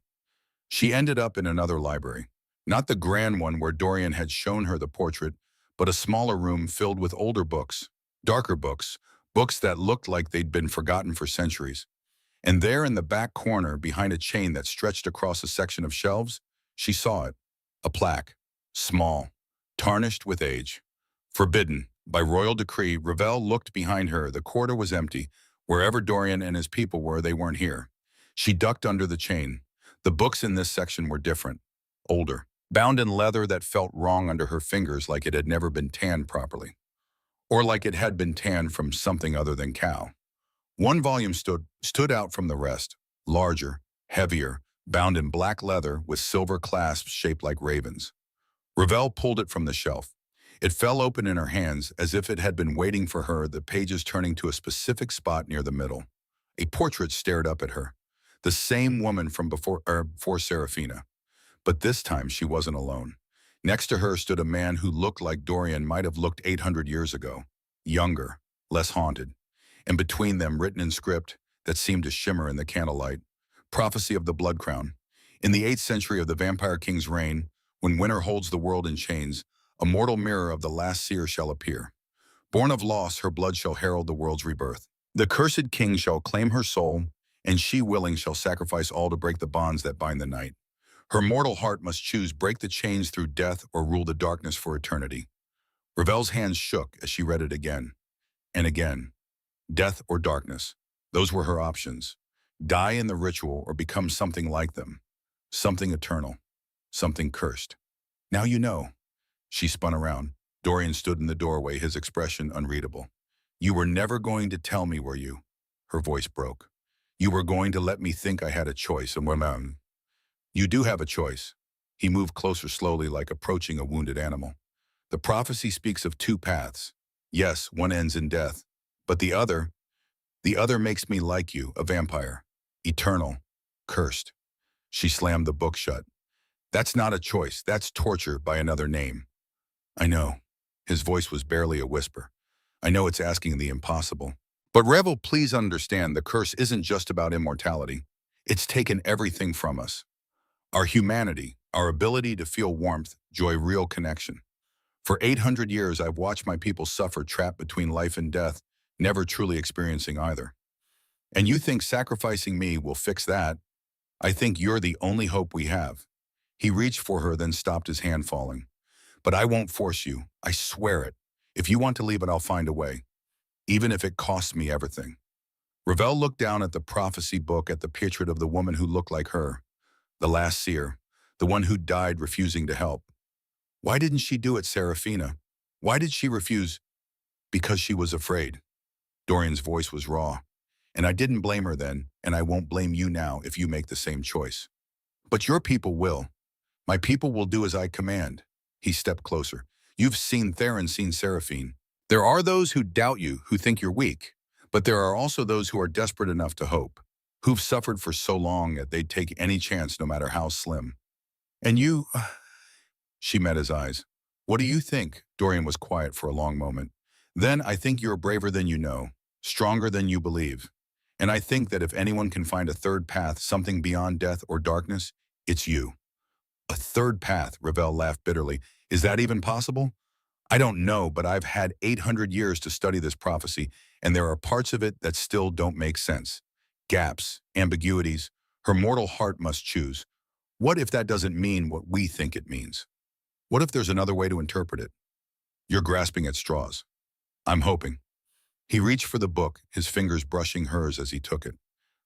She ended up in another library. Not the grand one where Dorian had shown her the portrait, but a smaller room filled with older books, darker books, books that looked like they'd been forgotten for centuries. And there in the back corner, behind a chain that stretched across a section of shelves, she saw it. A plaque. Small. Tarnished with age. Forbidden. By royal decree. Ravel looked behind her. The corridor was empty. Wherever Dorian and his people were, they weren't here. She ducked under the chain. The books in this section were different. Older. Bound in leather that felt wrong under her fingers, like it had never been tanned properly. Or like it had been tanned from something other than cow. One volume stood out from the rest, larger, heavier, bound in black leather with silver clasps shaped like ravens. Ravel pulled it from the shelf. It fell open in her hands as if it had been waiting for her, the pages turning to a specific spot near the middle. A portrait stared up at her. The same woman from before Seraphina. But this time she wasn't alone. Next to her stood a man who looked like Dorian might have looked 800 years ago. Younger, less haunted. And between them, written in script that seemed to shimmer in the candlelight, prophecy of the Blood Crown. In the 8th century of the Vampire King's reign, When winter holds the world in chains, a mortal mirror of the last seer shall appear. Born of loss, her blood shall herald the world's rebirth. The cursed king shall claim her soul, and she willing shall sacrifice all to break the bonds that bind the night. Her mortal heart must choose break the chains through death or rule the darkness for eternity. Ravel's hands shook as she read it again and again. Death or darkness. Those were her options. Die in the ritual or become something like them. Something eternal. Something cursed. Now you know. She spun around. Dorian stood in the doorway, his expression unreadable. You were never going to tell me, were you? Her voice broke. You were going to let me think I had a choice, and you do have a choice. He moved closer slowly, like approaching a wounded animal. The prophecy speaks of two paths. Yes, one ends in death, but the other makes me like you, a vampire. Eternal. Cursed. She slammed the book shut. That's not a choice, that's torture by another name. I know. His voice was barely a whisper. I know it's asking the impossible. But Revel, please understand, the curse isn't just about immortality. It's taken everything from us. Our humanity, our ability to feel warmth, joy, real connection. For 800 years, I've watched my people suffer, trapped between life and death, never truly experiencing either. And you think sacrificing me will fix that? I think you're the only hope we have. He reached for her, then stopped, his hand falling. But I won't force you. I swear it. If you want to leave it, I'll find a way. Even if it costs me everything. Ravel looked down at the prophecy book, at the portrait of the woman who looked like her. The last seer. The one who died refusing to help. Why didn't she do it, Serafina? Why did she refuse? Because she was afraid. Dorian's voice was raw. And I didn't blame her then, and I won't blame you now if you make the same choice. But your people will. My people will do as I command. He stepped closer. You've seen Theron, seen Seraphine. There are those who doubt you, who think you're weak. But there are also those who are desperate enough to hope, who've suffered for so long that they'd take any chance no matter how slim. And you... She met his eyes. What do you think? Dorian was quiet for a long moment. Then I think you're braver than you know, stronger than you believe. And I think that if anyone can find a third path, something beyond death or darkness, it's you. A third path, Ravel laughed bitterly. Is that even possible? I don't know, but I've had 800 years to study this prophecy, and there are parts of it that still don't make sense. Gaps, ambiguities. Her mortal heart must choose. What if that doesn't mean what we think it means? What if there's another way to interpret it? You're grasping at straws. I'm hoping. He reached for the book, his fingers brushing hers as he took it.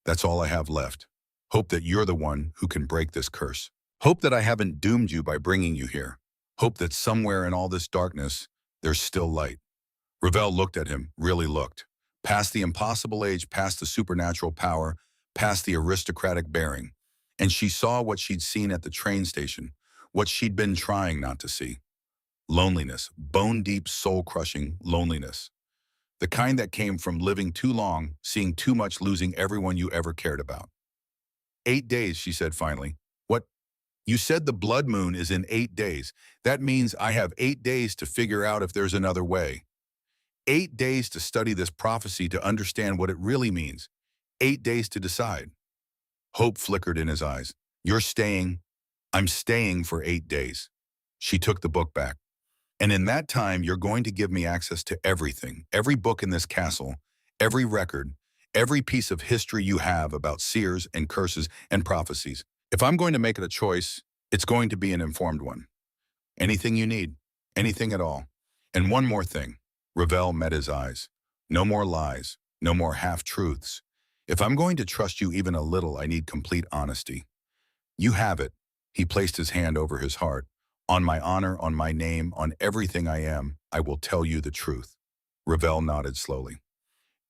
That's all I have left. Hope that you're the one who can break this curse. Hope that I haven't doomed you by bringing you here. Hope that somewhere in all this darkness, there's still light. Ravel looked at him, really looked. Past the impossible age, past the supernatural power, past the aristocratic bearing. And she saw what she'd seen at the train station, what she'd been trying not to see. Loneliness, bone-deep, soul-crushing loneliness. The kind that came from living too long, seeing too much, losing everyone you ever cared about. 8 days, she said finally. What? You said the blood moon is in 8 days. That means I have 8 days to figure out if there's another way. 8 days to study this prophecy, to understand what it really means. 8 days to decide. Hope flickered in his eyes. You're staying. I'm staying for 8 days. She took the book back. And in that time, you're going to give me access to everything, every book in this castle, every record, every piece of history you have about seers and curses and prophecies. If I'm going to make it a choice, it's going to be an informed one. Anything you need, anything at all. And one more thing. Ravel met his eyes. No more lies, no more half-truths. If I'm going to trust you even a little, I need complete honesty. You have it. He placed his hand over his heart. On my honor, on my name, on everything I am, I will tell you the truth. Ravel nodded slowly.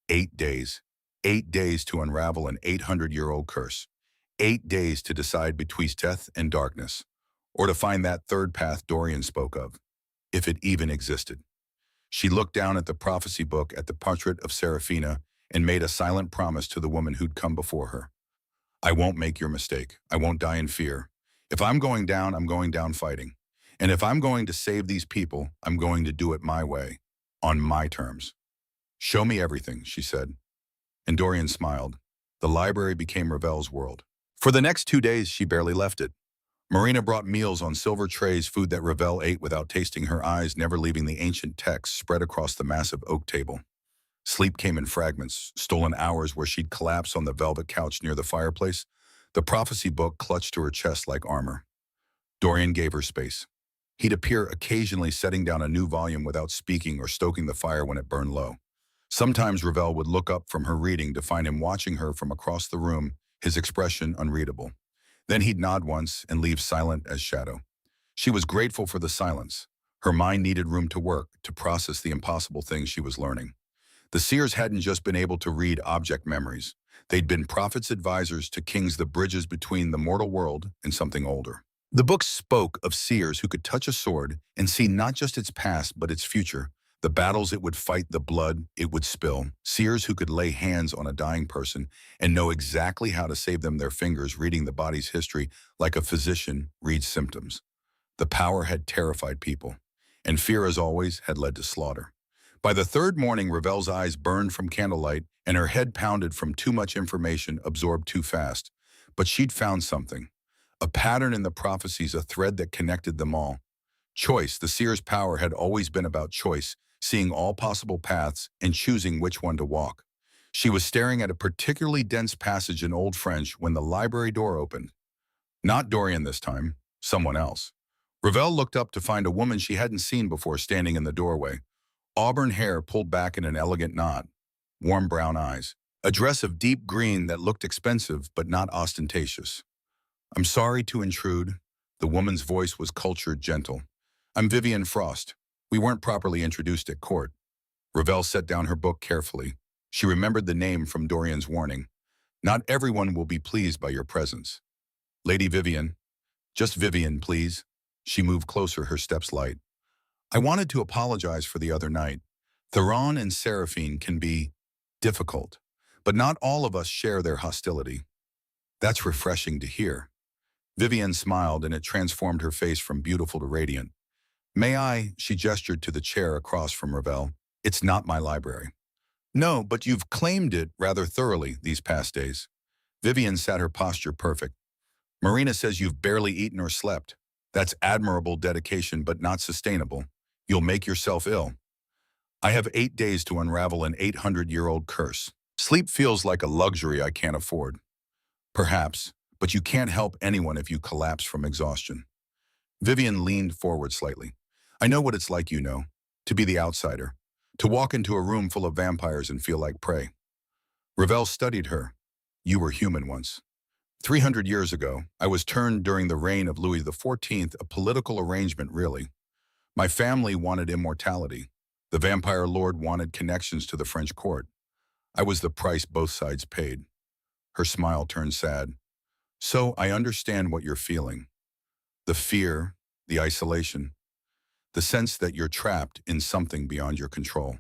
8 days. 8 days to unravel an 800-year-old curse. 8 days to decide between death and darkness, or to find that third path Dorian spoke of, if it even existed. She looked down at the prophecy book, at the portrait of Serafina, and made a silent promise to the woman who'd come before her. I won't make your mistake. I won't die in fear. If I'm going down fighting. And if I'm going to save these people, I'm going to do it my way, on my terms. Show me everything, she said. And Dorian smiled. The library became Ravel's world. For the next 2 days, she barely left it. Marina brought meals on silver trays, food that Ravel ate without tasting, her eyes never leaving the ancient text spread across the massive oak table. Sleep came in fragments, stolen hours where she'd collapse on the velvet couch near the fireplace, the prophecy book clutched to her chest like armor. Dorian gave her space. He'd appear occasionally, setting down a new volume without speaking or stoking the fire when it burned low. Sometimes Ravel would look up from her reading to find him watching her from across the room, his expression unreadable. Then he'd nod once and leave silent as shadow. She was grateful for the silence. Her mind needed room to work, to process the impossible things she was learning. The seers hadn't just been able to read object memories. They'd been prophets' advisors to kings, the bridges between the mortal world and something older. The book spoke of seers who could touch a sword and see not just its past but its future, the battles it would fight, the blood it would spill, seers who could lay hands on a dying person and know exactly how to save them, their fingers reading the body's history like a physician reads symptoms. The power had terrified people, and fear, as always, had led to slaughter. By the third morning, Ravel's eyes burned from candlelight and her head pounded from too much information absorbed too fast. But she'd found something. A pattern in the prophecies, a thread that connected them all. Choice. The seer's power had always been about choice, seeing all possible paths and choosing which one to walk. She was staring at a particularly dense passage in Old French when the library door opened. Not Dorian this time, someone else. Ravel looked up to find a woman she hadn't seen before standing in the doorway. Auburn hair pulled back in an elegant knot, warm brown eyes, a dress of deep green that looked expensive but not ostentatious. "I'm sorry to intrude." The woman's voice was cultured, gentle. "I'm Vivian Frost. We weren't properly introduced at court." Ravel set down her book carefully. She remembered the name from Dorian's warning. "Not everyone will be pleased by your presence." "Lady Vivian." "Just Vivian, please." She moved closer, her steps light. "I wanted to apologize for the other night. Theron and Seraphine can be difficult, but not all of us share their hostility." "That's refreshing to hear." Vivian smiled, and it transformed her face from beautiful to radiant. "May I?" She gestured to the chair across from Ravel. "It's not my library." "No, but you've claimed it rather thoroughly these past days." Vivian sat, her posture perfect. "Marina says you've barely eaten or slept. That's admirable dedication, but not sustainable. You'll make yourself ill." "I have 8 days to unravel an 800-year-old curse. Sleep feels like a luxury I can't afford." "Perhaps, but you can't help anyone if you collapse from exhaustion." Vivian leaned forward slightly. "I know what it's like, to be the outsider, to walk into a room full of vampires and feel like prey." Ravel studied her. "You were human once." 300 years ago, I was turned during the reign of Louis XIV, a political arrangement, really. My family wanted immortality. The vampire lord wanted connections to the French court. I was the price both sides paid." Her smile turned sad. "So I understand what you're feeling. The fear, the isolation, the sense that you're trapped in something beyond your control."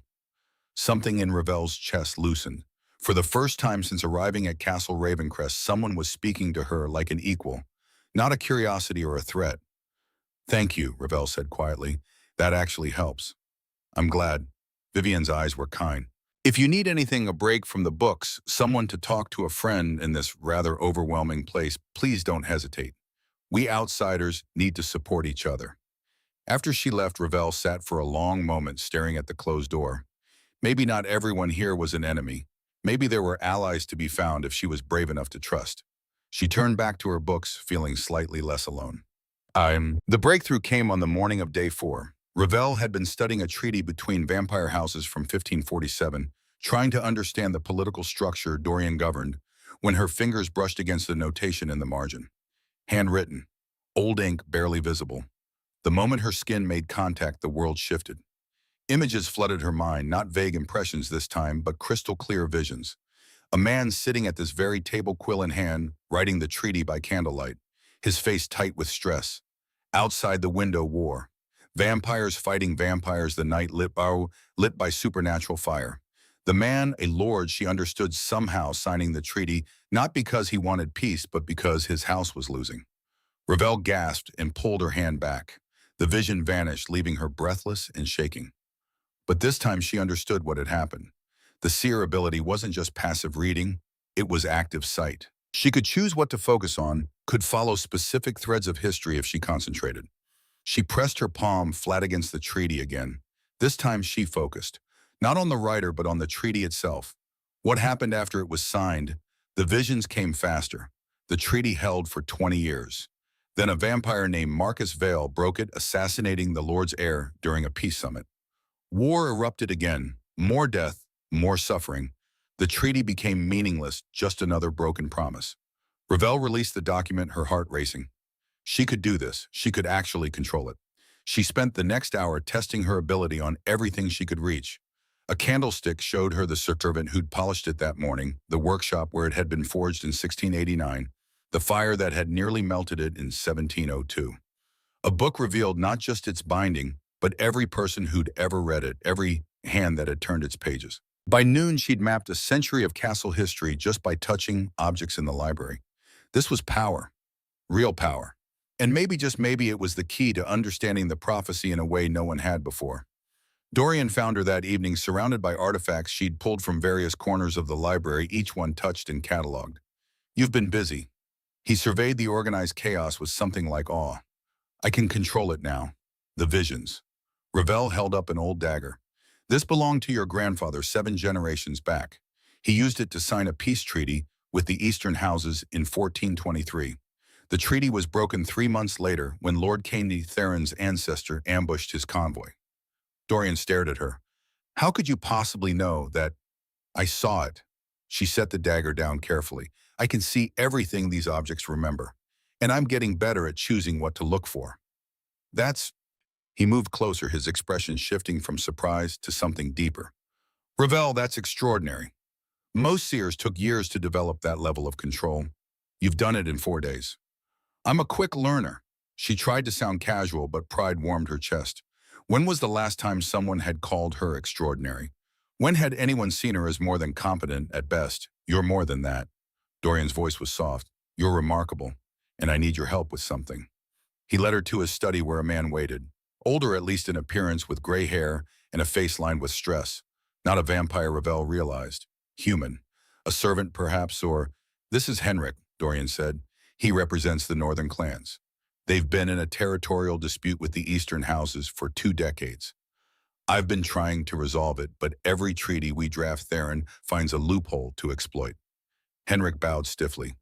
Something in Ravel's chest loosened. For the first time since arriving at Castle Ravencrest, someone was speaking to her like an equal, not a curiosity or a threat. "Thank you," Ravel said quietly. "That actually helps." "I'm glad." Vivian's eyes were kind. "If you need anything, a break from the books, someone to talk to, a friend in this rather overwhelming place, please don't hesitate. We outsiders need to support each other." After she left, Ravel sat for a long moment staring at the closed door. Maybe not everyone here was an enemy. Maybe there were allies to be found if she was brave enough to trust. She turned back to her books, feeling slightly less alone. The breakthrough came on the morning of day 4. Ravel had been studying a treaty between vampire houses from 1547, trying to understand the political structure Dorian governed, when her fingers brushed against the notation in the margin. Handwritten, old ink barely visible. The moment her skin made contact, the world shifted. Images flooded her mind, not vague impressions this time, but crystal clear visions. A man sitting at this very table, quill in hand, writing the treaty by candlelight, his face tight with stress. Outside the window, war. Vampires fighting vampires, the night lit by supernatural fire. The man, a lord she understood, somehow signing the treaty, not because he wanted peace, but because his house was losing. Ravel gasped and pulled her hand back. The vision vanished, leaving her breathless and shaking. But this time she understood what had happened. The seer ability wasn't just passive reading, it was active sight. She could choose what to focus on, could follow specific threads of history if she concentrated. She pressed her palm flat against the treaty again. This time she focused, not on the writer but on the treaty itself. What happened after it was signed? The visions came faster. The treaty held for 20 years. Then a vampire named Marcus Vale broke it, assassinating the Lord's heir during a peace summit. War erupted again, more death, more suffering. The treaty became meaningless, just another broken promise. Ravel released the document, her heart racing. She could do this. She could actually control it. She spent the next hour testing her ability on everything she could reach. A candlestick showed her the servant who'd polished it that morning, the workshop where it had been forged in 1689, the fire that had nearly melted it in 1702. A book revealed not just its binding, but every person who'd ever read it, every hand that had turned its pages. By noon, she'd mapped a century of castle history just by touching objects in the library. This was power, real power. And maybe, just maybe, it was the key to understanding the prophecy in a way no one had before. Dorian found her that evening surrounded by artifacts she'd pulled from various corners of the library, each one touched and cataloged. "You've been busy." He surveyed the organized chaos with something like awe. "I can control it now." The visions. Ravel held up an old dagger. "This belonged to your grandfather 7 generations back. He used it to sign a peace treaty with the Eastern Houses in 1423. The treaty was broken 3 months later when Lord Candy Theron's ancestor ambushed his convoy." Dorian stared at her. "How could you possibly know that?" "I saw it." She set the dagger down carefully. "I can see everything these objects remember. And I'm getting better at choosing what to look for." "That's—" He moved closer, his expression shifting from surprise to something deeper. "Ravel, that's extraordinary. Most seers took years to develop that level of control. You've done it in 4 days." "I'm a quick learner." She tried to sound casual, but pride warmed her chest. When was the last time someone had called her extraordinary? When had anyone seen her as more than competent at best? "You're more than that." Dorian's voice was soft. "You're remarkable, and I need your help with something." He led her to his study where a man waited. Older, at least in appearance, with gray hair and a face lined with stress. Not a vampire, Ravel realized. Human. A servant, perhaps, or— "This is Henrik," Dorian said. "He represents the northern clans. They've been in a territorial dispute with the eastern houses for 2 decades. I've been trying to resolve it, but every treaty we draft Theron finds a loophole to exploit." Henrik bowed stiffly.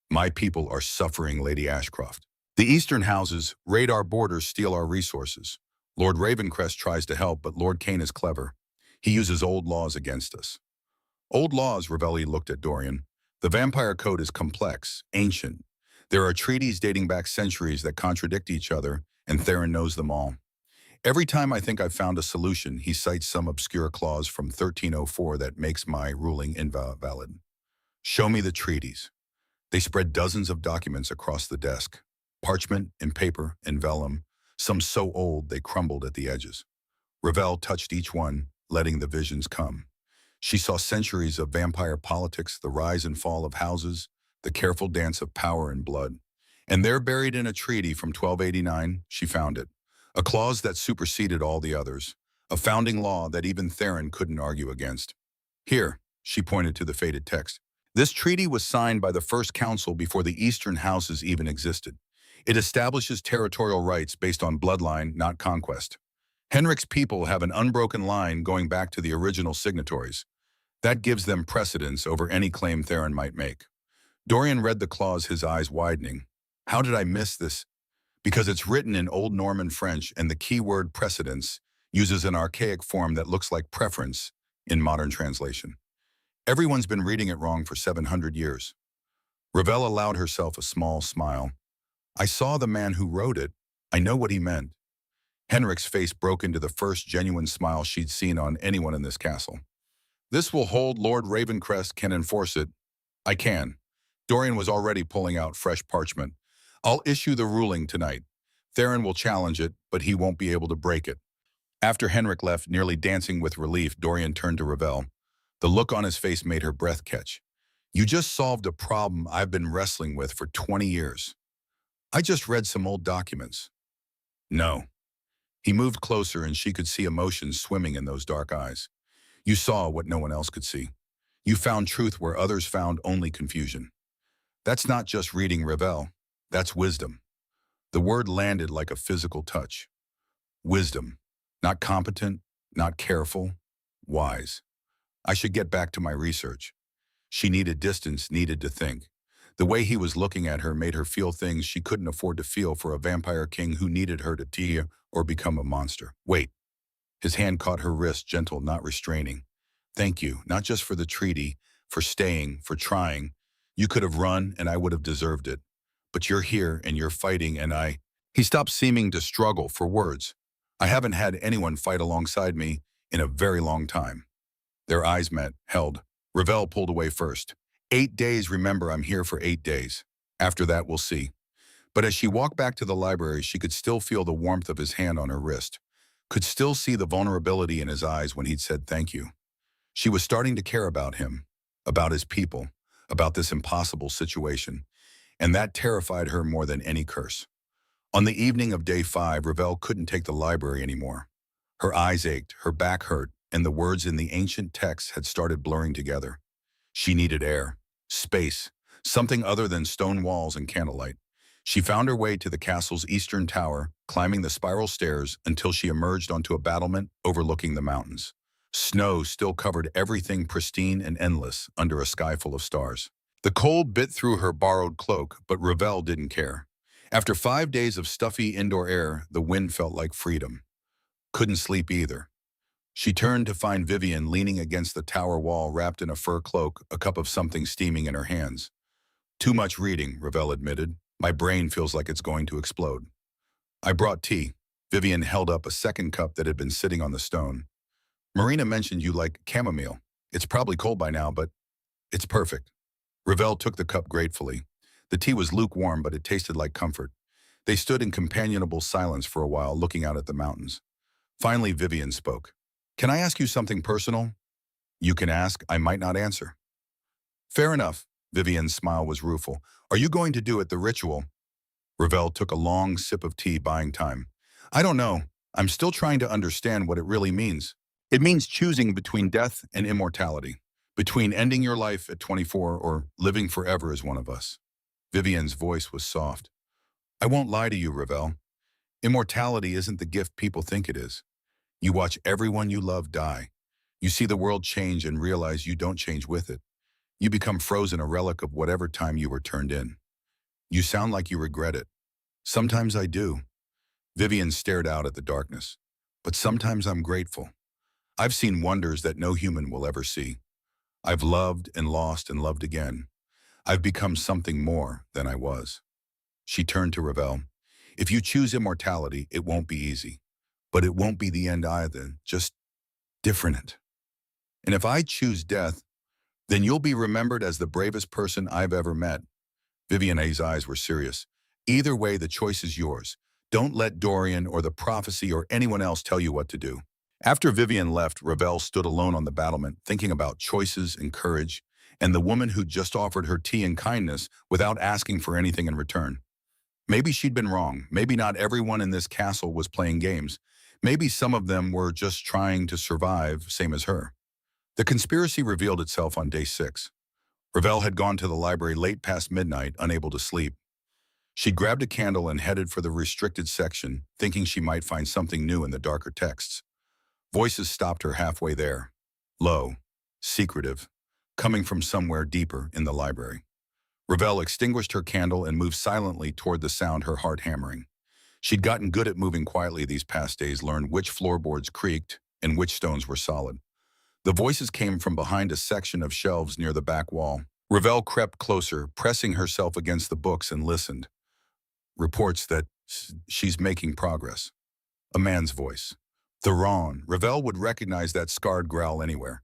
"My people are suffering, Lady Ashcroft. The eastern houses raid our borders, steal our resources. Lord Ravencrest tries to help, but Lord Kane is clever. He uses old laws against us." "Old laws," Ravelli looked at Dorian. "The vampire code is complex, ancient. There are treaties dating back centuries that contradict each other, and Theron knows them all. Every time I think I've found a solution, he cites some obscure clause from 1304 that makes my ruling invalid." "Show me the treaties." They spread dozens of documents across the desk. Parchment and paper and vellum, some so old they crumbled at the edges. Ravel touched each one, letting the visions come. She saw centuries of vampire politics, the rise and fall of houses, the careful dance of power and blood. And there, buried in a treaty from 1289, she found it. A clause that superseded all the others. A founding law that even Theron couldn't argue against. "Here," she pointed to the faded text. "This treaty was signed by the First Council before the Eastern Houses even existed. It establishes territorial rights based on bloodline, not conquest. Henrik's people have an unbroken line going back to the original signatories. That gives them precedence over any claim Theron might make." Dorian read the clause, his eyes widening. "How did I miss this?" "Because it's written in Old Norman French, and the keyword precedence uses an archaic form that looks like preference in modern translation. Everyone's been reading it wrong for 700 years." Ravel allowed herself a small smile. "I saw the man who wrote it. I know what he meant." Henrik's face broke into the first genuine smile she'd seen on anyone in this castle. "This will hold. Lord Ravencrest can enforce it." "I can." Dorian was already pulling out fresh parchment. "I'll issue the ruling tonight. Theron will challenge it, but he won't be able to break it." After Henrik left, nearly dancing with relief, Dorian turned to Ravel. The look on his face made her breath catch. "You just solved a problem I've been wrestling with for 20 years. I just read some old documents." "No." He moved closer, and she could see emotion swimming in those dark eyes. "You saw what no one else could see. You found truth where others found only confusion. That's not just reading Revel. That's wisdom. The word landed like a physical touch. Wisdom. Not competent, not careful, wise. I should get back to my research. She needed distance, needed to think. The way he was looking at her made her feel things she couldn't afford to feel for a vampire king who needed her to tear or become a monster. Wait. His hand caught her wrist, gentle, not restraining. Thank you, not just for the treaty, for staying, for trying. You could have run and I would have deserved it. But you're here and you're fighting and I... He stopped seeming to struggle for words. I haven't had anyone fight alongside me in a very long time. Their eyes met, held. Revel pulled away first. 8 days, remember, I'm here for 8 days. After that, we'll see. But as she walked back to the library, she could still feel the warmth of his hand on her wrist, could still see the vulnerability in his eyes when he'd said thank you. She was starting to care about him, about his people, about this impossible situation, and that terrified her more than any curse. On the evening of day 5, Revel couldn't take the library anymore. Her eyes ached, her back hurt, and the words in the ancient texts had started blurring together. She needed air, space, something other than stone walls and candlelight. She found her way to the castle's eastern tower, climbing the spiral stairs until she emerged onto a battlement overlooking the mountains. Snow still covered everything pristine and endless under a sky full of stars. The cold bit through her borrowed cloak, but Revel didn't care. After 5 days of stuffy indoor air, the wind felt like freedom. Couldn't sleep either. She turned to find Vivian leaning against the tower wall wrapped in a fur cloak, a cup of something steaming in her hands. Too much reading, Revel admitted. My brain feels like it's going to explode. I brought tea. Vivian held up a second cup that had been sitting on the stone. Marina mentioned you like chamomile. It's probably cold by now, but it's perfect. Revel took the cup gratefully. The tea was lukewarm, but it tasted like comfort. They stood in companionable silence for a while, looking out at the mountains. Finally, Vivian spoke. Can I ask you something personal? You can ask, I might not answer. Fair enough. Vivian's smile was rueful. Are you going to do it the ritual? Revel took a long sip of tea, buying time. I don't know. I'm still trying to understand what it really means. It means choosing between death and immortality, between ending your life at 24 or living forever as one of us. Vivian's voice was soft. I won't lie to you, Revel. Immortality isn't the gift people think it is. You watch everyone you love die. You see the world change and realize you don't change with it. You become frozen, a relic of whatever time you were turned in. You sound like you regret it. Sometimes I do. Vivian stared out at the darkness. But sometimes I'm grateful. I've seen wonders that no human will ever see. I've loved and lost and loved again. I've become something more than I was. She turned to Revel. If you choose immortality, it won't be easy. But it won't be the end either, just different. And if I choose death, then you'll be remembered as the bravest person I've ever met. Vivian's eyes were serious. Either way, the choice is yours. Don't let Dorian or the prophecy or anyone else tell you what to do. After Vivian left, Revel stood alone on the battlement, thinking about choices and courage, and the woman who'd just offered her tea and kindness without asking for anything in return. Maybe she'd been wrong. Maybe not everyone in this castle was playing games. Maybe some of them were just trying to survive, same as her. The conspiracy revealed itself on day 6. Revel had gone to the library late past midnight, unable to sleep. She grabbed a candle and headed for the restricted section, thinking she might find something new in the darker texts. Voices stopped her halfway there, low, secretive, coming from somewhere deeper in the library. Revel extinguished her candle and moved silently toward the sound, her heart hammering. She'd gotten good at moving quietly these past days, learned which floorboards creaked and which stones were solid. The voices came from behind a section of shelves near the back wall. Revel crept closer, pressing herself against the books, and listened. Reports that she's making progress. A man's voice. Theron. Revel would recognize that scarred growl anywhere.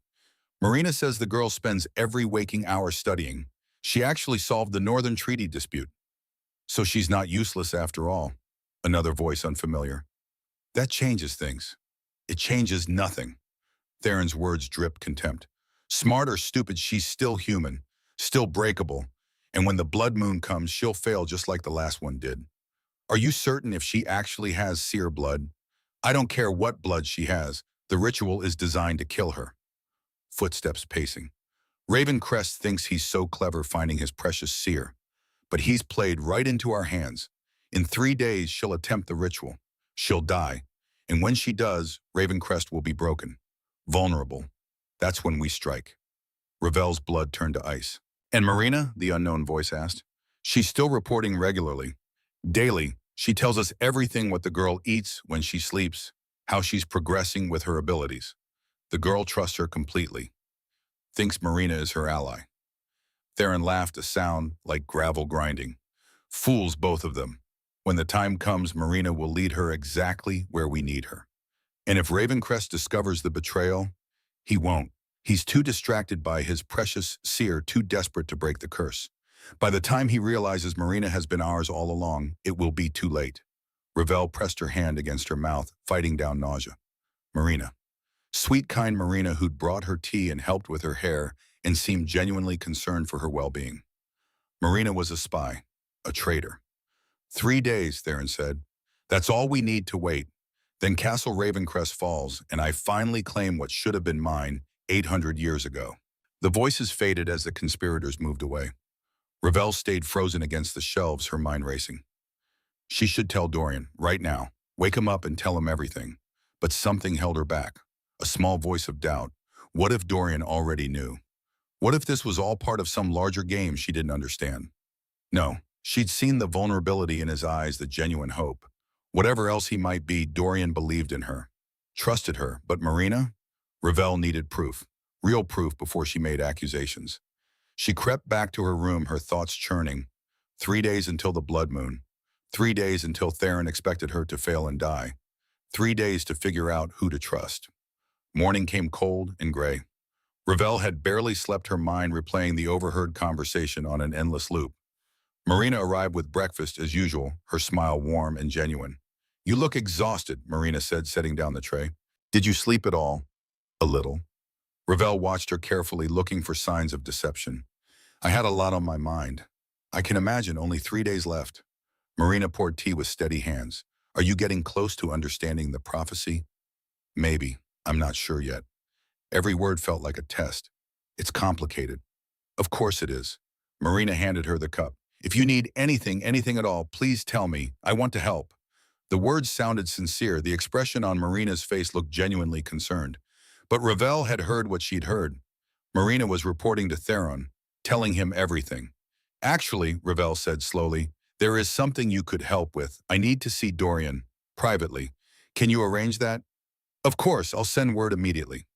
Marina says the girl spends every waking hour studying. She actually solved the Northern Treaty dispute. So she's not useless after all. Another voice, unfamiliar. That changes things. It changes nothing. Theron's words dripped contempt. Smart or stupid, she's still human, still breakable, and when the blood moon comes, she'll fail just like the last one did. Are you certain if she actually has seer blood? I don't care what blood she has, the ritual is designed to kill her. Footsteps pacing. Ravencrest thinks he's so clever finding his precious seer. but he's played right into our hands. In 3 days, she'll attempt the ritual. She'll die. And when she does, Ravencrest will be broken. Vulnerable. That's when we strike. Ravel's blood turned to ice. And Marina, the unknown voice asked. She's still reporting regularly. Daily, she tells us everything what the girl eats when she sleeps, how she's progressing with her abilities. The girl trusts her completely. Thinks Marina is her ally. Theron laughed, a sound like gravel grinding. Fools, both of them. When the time comes, Marina will lead her exactly where we need her. And if Ravencrest discovers the betrayal, he won't. He's too distracted by his precious seer, too desperate to break the curse. By the time he realizes Marina has been ours all along, it will be too late. Ravel pressed her hand against her mouth, fighting down nausea. Marina. Sweet, kind Marina, who'd brought her tea and helped with her hair and seemed genuinely concerned for her well-being. Marina was a spy, a traitor. 3 days, Theron said. That's all we need to wait. Then Castle Ravencrest falls, and I finally claim what should have been mine 800 years ago. The voices faded as the conspirators moved away. Ravel stayed frozen against the shelves, her mind racing. She should tell Dorian, right now. Wake him up and tell him everything. But something held her back. A small voice of doubt. What if Dorian already knew? What if this was all part of some larger game she didn't understand? No, she'd seen the vulnerability in his eyes, the genuine hope. Whatever else he might be, Dorian believed in her. Trusted her, but Marina? Ravel needed proof. Real proof before she made accusations. She crept back to her room, her thoughts churning. 3 days until the blood moon. 3 days until Theron expected her to fail and die. 3 days to figure out who to trust. Morning came cold and gray. Ravel had barely slept, her mind replaying the overheard conversation on an endless loop. Marina arrived with breakfast as usual, her smile warm and genuine. You look exhausted, Marina said, setting down the tray. Did you sleep at all? A little. Ravel watched her carefully, looking for signs of deception. I had a lot on my mind. I can imagine only 3 days left. Marina poured tea with steady hands. Are you getting close to understanding the prophecy? Maybe. I'm not sure yet. Every word felt like a test. It's complicated. Of course it is. Marina handed her the cup. If you need anything at all, please tell me. I want to help. The words sounded sincere. The expression on Marina's face looked genuinely concerned. But Ravel had heard what she'd heard. Marina was reporting to Theron, telling him everything. Actually, Ravel said slowly, there is something you could help with. I need to see Dorian, privately. Can you arrange that? Of course, I'll send word immediately.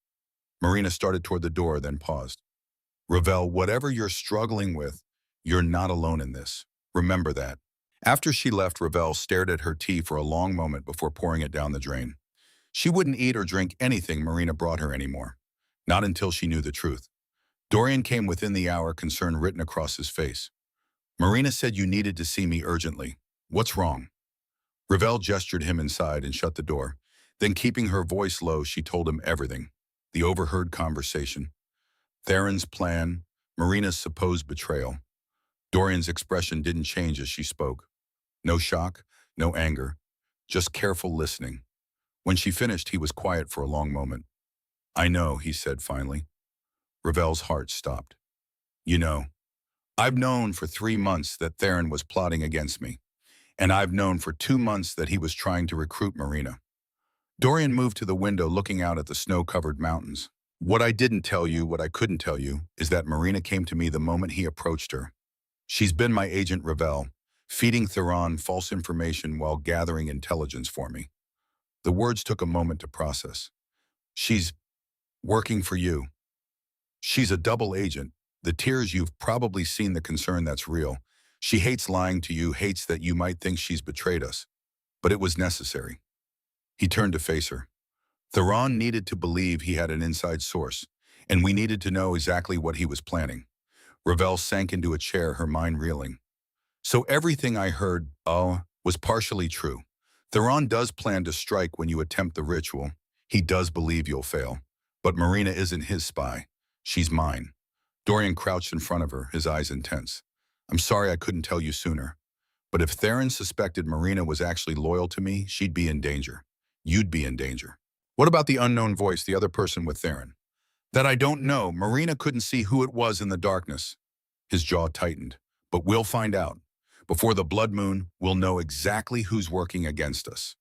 Marina started toward the door, then paused. Ravel, whatever you're struggling with, you're not alone in this. Remember that. After she left, Ravel stared at her tea for a long moment before pouring it down the drain. She wouldn't eat or drink anything Marina brought her anymore. Not until she knew the truth. Dorian came within the hour, concern written across his face. Marina said you needed to see me urgently. What's wrong? Ravel gestured him inside and shut the door. Then, keeping her voice low, she told him everything. The overheard conversation. Theron's plan, Marina's supposed betrayal. Dorian's expression didn't change as she spoke. No shock, no anger, just careful listening. When she finished, he was quiet for a long moment. I know, he said finally. Ravel's heart stopped. You know, I've known for 3 months that Theron was plotting against me, and I've known for 2 months that he was trying to recruit Marina. Dorian moved to the window, looking out at the snow-covered mountains. What I didn't tell you, what I couldn't tell you, is that Marina came to me the moment he approached her. She's been my agent, Ravel, feeding Theron false information while gathering intelligence for me. The words took a moment to process. She's working for you. She's a double agent. The tears, you've probably seen the concern, that's real. She hates lying to you, hates that you might think she's betrayed us. But it was necessary. He turned to face her. Theron needed to believe he had an inside source, and we needed to know exactly what he was planning. Ravel sank into a chair, her mind reeling. So everything I heard, was partially true. Theron does plan to strike when you attempt the ritual. He does believe you'll fail. But Marina isn't his spy. She's mine. Dorian crouched in front of her, his eyes intense. I'm sorry I couldn't tell you sooner. But if Theron suspected Marina was actually loyal to me, she'd be in danger. You'd be in danger. What about the unknown voice, the other person with Theron? That I don't know. Marina couldn't see who it was in the darkness. His jaw tightened. But we'll find out. Before the blood moon, we'll know exactly who's working against us.